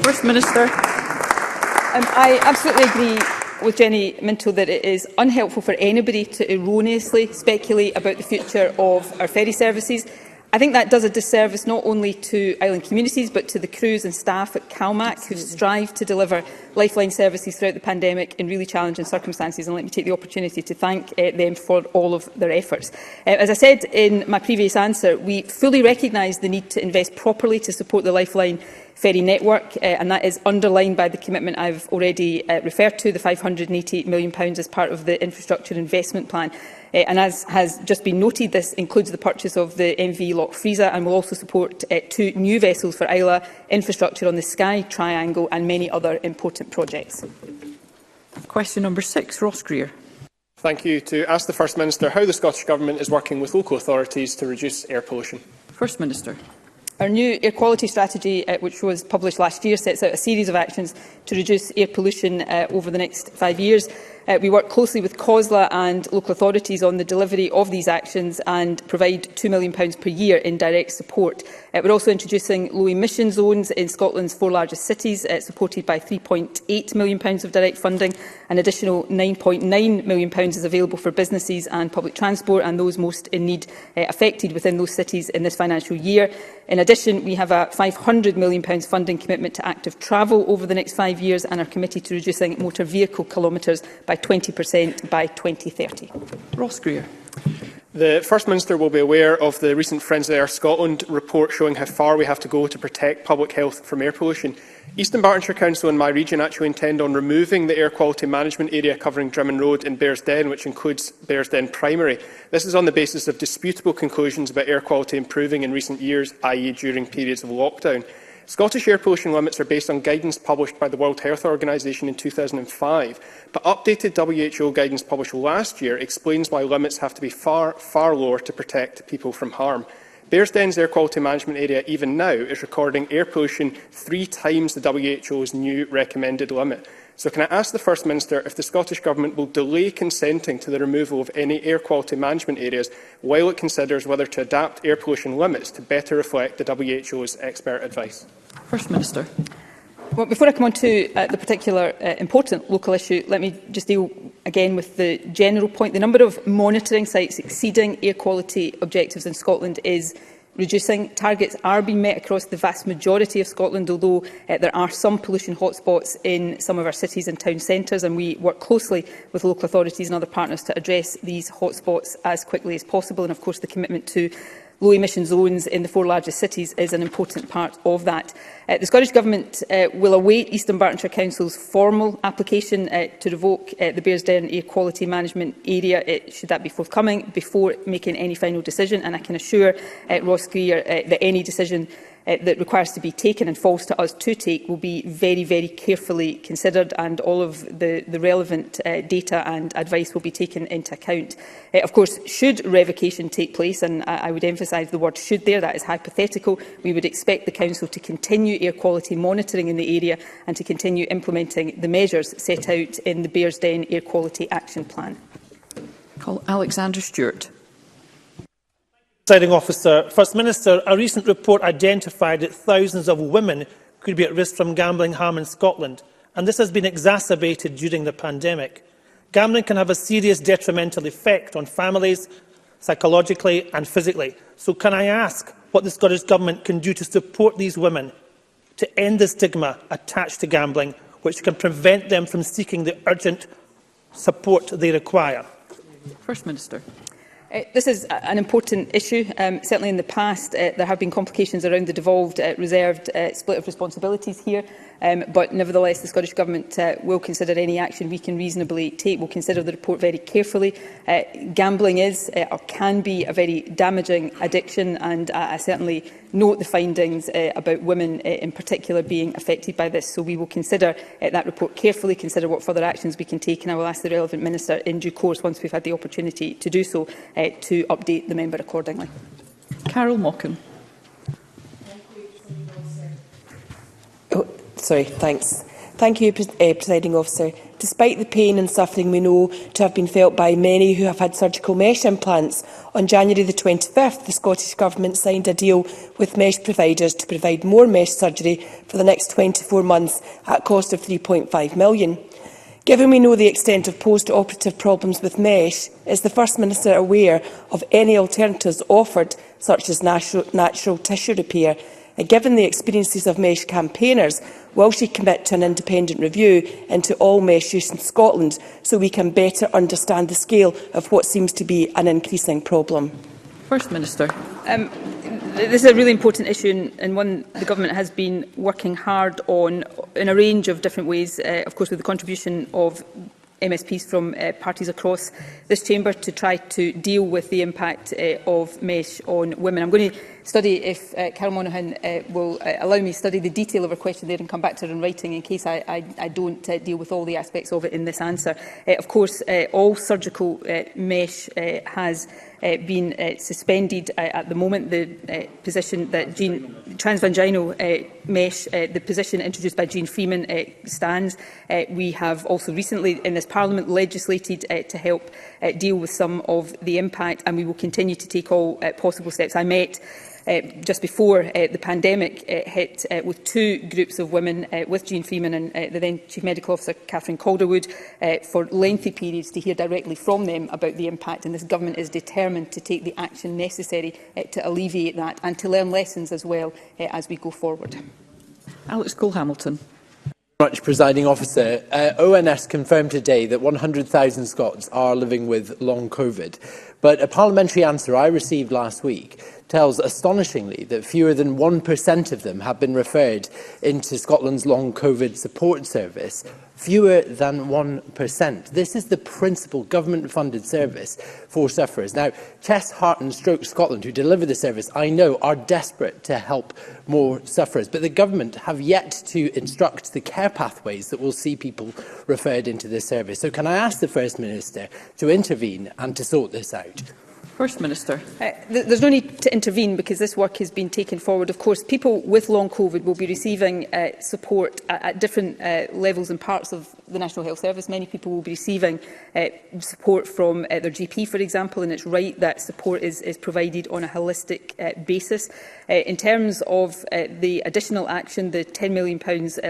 First Minister. I absolutely agree with Jenny Minto that it is unhelpful for anybody to erroneously speculate about the future of our ferry services. I think that does a disservice not only to island communities but to the crews and staff at CalMac who strive to deliver lifeline services throughout the pandemic in really challenging circumstances, and let me take the opportunity to thank them for all of their efforts. As I said in my previous answer, we fully recognise the need to invest properly to support the lifeline ferry network, and that is underlined by the commitment I've already referred to, the £580 million as part of the infrastructure investment plan. And as has just been noted, this includes the purchase of the MV Loch Frisa and will also support 2 new vessels for Isla, infrastructure on the Skye Triangle and many other important projects. Question number 6, Ross Greer. Thank you. To ask the First Minister how the Scottish Government is working with local authorities to reduce air pollution. First Minister. Our new air quality strategy, which was published last year, sets out a series of actions to reduce air pollution over the next 5 years. We work closely with COSLA and local authorities on the delivery of these actions and provide £2 million per year in direct support. We're also introducing low-emission zones in Scotland's 4 largest cities, supported by £3.8 million of direct funding. An additional £9.9 million is available for businesses and public transport and those most in need affected within those cities in this financial year. In addition, we have a £500 million funding commitment to active travel over the next 5 years and are committed to reducing motor vehicle kilometres by 20% by 2030. Ross Greer. The First Minister will be aware of the recent Friends of Air Scotland report showing how far we have to go to protect public health from air pollution. Eastern Bartonshire Council and my region actually intend on removing the air quality management area covering Drimmen Road in Bearsden, which includes Bearsden Primary. This is on the basis of disputable conclusions about air quality improving in recent years, i.e. during periods of lockdown. Scottish air pollution limits are based on guidance published by the World Health Organisation in 2005, but updated WHO guidance published last year explains why limits have to be far, far lower to protect people from harm. Bearsden's air quality management area even now is recording air pollution 3 times the WHO's new recommended limit. So can I ask the First Minister if the Scottish Government will delay consenting to the removal of any air quality management areas while it considers whether to adapt air pollution limits to better reflect the WHO's expert advice? First Minister. Well, before I come on to the particular important local issue, let me just deal again with the general point. The number of monitoring sites exceeding air quality objectives in Scotland is reducing. Targets are being met across the vast majority of Scotland, although there are some pollution hotspots in some of our cities and town centres, and we work closely with local authorities and other partners to address these hotspots as quickly as possible. And of course, the commitment to low emission zones in the 4 largest cities is an important part of that. The Scottish Government will await Eastern Bartonshire Council's formal application to revoke the Bearsden Air Quality Management Area, should that be forthcoming, before making any final decision. And I can assure Ross Greer that any decision that requires to be taken and falls to us to take will be very, very carefully considered, and all of the relevant data and advice will be taken into account. Of course, should revocation take place, and I would emphasise the word should there, that is hypothetical, we would expect the Council to continue air quality monitoring in the area and to continue implementing the measures set out in the Bearsden Air Quality Action Plan. Call Alexander Stewart. Presiding Officer, First Minister, a recent report identified that thousands of women could be at risk from gambling harm in Scotland, and this has been exacerbated during the pandemic. Gambling can have a serious detrimental effect on families, psychologically and physically. So can I ask what the Scottish Government can do to support these women to end the stigma attached to gambling, which can prevent them from seeking the urgent support they require? First Minister. This is an important issue. Certainly in the past, there have been complications around the devolved, reserved split of responsibilities here. But nevertheless, the Scottish Government will consider any action we can reasonably take. We'll consider the report very carefully. Gambling is or can be a very damaging addiction, and I certainly note the findings about women in particular being affected by this. So we will consider that report carefully, consider what further actions we can take, and I will ask the relevant Minister in due course, once we've had the opportunity to do so, to update the member accordingly. Carol Mockin. Thanks. Thank you, Presiding Officer. Despite the pain and suffering we know to have been felt by many who have had surgical mesh implants, on January the 25th, the Scottish Government signed a deal with mesh providers to provide more mesh surgery for the next 24 months at a cost of £3.5 million. Given we know the extent of post-operative problems with mesh, is the First Minister aware of any alternatives offered, such as natural tissue repair? And given the experiences of mesh campaigners, will she commit to an independent review into all mesh use in Scotland so we can better understand the scale of what seems to be an increasing problem? First Minister. This is a really important issue, and one the Government has been working hard on in a range of different ways, of course with the contribution of MSPs from parties across this chamber to try to deal with the impact of mesh on women. I'm going to study, if Carol Monaghan will allow me to study the detail of her question there and come back to her in writing in case I don't deal with all the aspects of it in this answer. Of course, all surgical mesh has been suspended at the moment. The position that transvaginal mesh, the position introduced by Jean Freeman, stands. We have also recently in this Parliament legislated to help deal with some of the impact, and we will continue to take all possible steps. I met just before the pandemic hit with 2 groups of women, with Jean Freeman and the then Chief Medical Officer Catherine Calderwood, for lengthy periods to hear directly from them about the impact, and this Government is determined to take the action necessary to alleviate that and to learn lessons as well as we go forward. Alex Cole-Hamilton. Much, Presiding Officer. ONS confirmed today that 100,000 Scots are living with long COVID, but a parliamentary answer I received last week tells astonishingly that fewer than 1% of them have been referred into Scotland's long COVID support service. Fewer than 1%. This is the principal government-funded service for sufferers. Now, Chest, Heart and Stroke Scotland, who deliver the service, I know, are desperate to help more sufferers, but the government have yet to instruct the care pathways that will see people referred into this service. So can I ask the First Minister to intervene and to sort this out? First Minister. There's no need to intervene because this work has been taken forward. Of course, people with long COVID will be receiving support at different levels and parts of the National Health Service. Many people will be receiving support from their GP, for example, and it's right that support is provided on a holistic basis. In terms of the additional action, the £10 million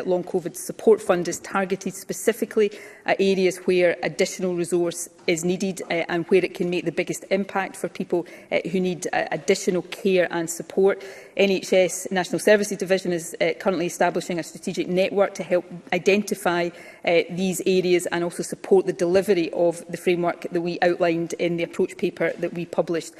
Long COVID Support Fund is targeted specifically at areas where additional resource is needed and where it can make the biggest impact for people who need additional care and support. NHS National Services Division is currently establishing a strategic network to help identify these areas and also support the delivery of the framework that we outlined in the approach paper that we published.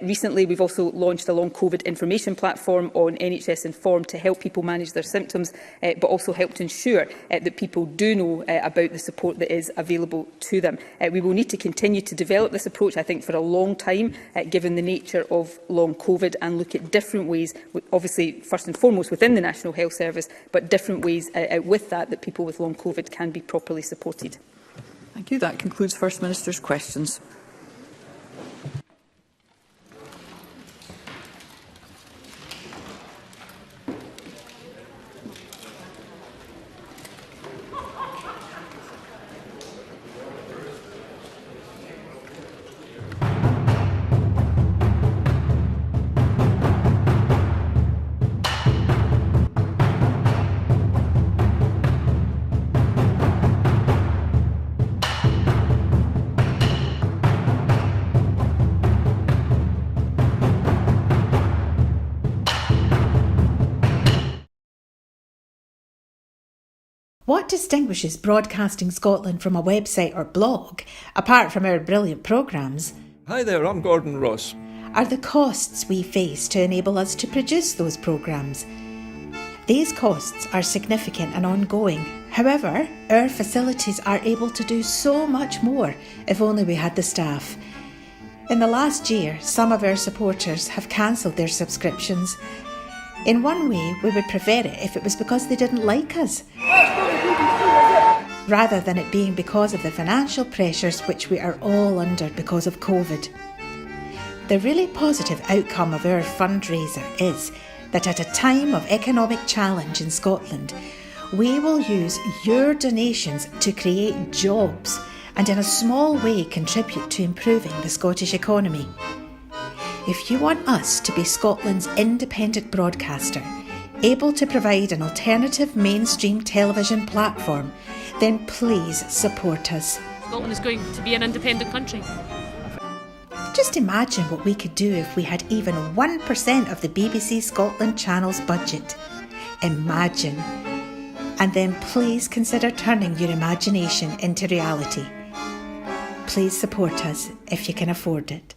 Recently, we've also launched a long COVID information platform on NHS Inform to help people manage their symptoms, but also help to ensure that people do know about the support that is available to them. We will need to continue to develop this approach, I think, for a long time, given the nature of long COVID, and look at different ways, obviously first and foremost within the National Health Service, but different ways with that people with long COVID can be properly supported. Thank you. That concludes First Minister's questions. What distinguishes Broadcasting Scotland from a website or blog, apart from our brilliant programmes? Hi there, I'm Gordon Ross. Are the costs we face to enable us to produce those programmes. These costs are significant and ongoing. However, our facilities are able to do so much more if only we had the staff. In the last year, some of our supporters have cancelled their subscriptions. In one way, we would prefer it if it was because they didn't like us, rather than it being because of the financial pressures which we are all under because of COVID. The really positive outcome of our fundraiser is that at a time of economic challenge in Scotland, we will use your donations to create jobs and in a small way contribute to improving the Scottish economy. If you want us to be Scotland's independent broadcaster, able to provide an alternative mainstream television platform, then please support us. Scotland is going to be an independent country. Just imagine what we could do if we had even 1% of the BBC Scotland channel's budget. Imagine. And then please consider turning your imagination into reality. Please support us if you can afford it.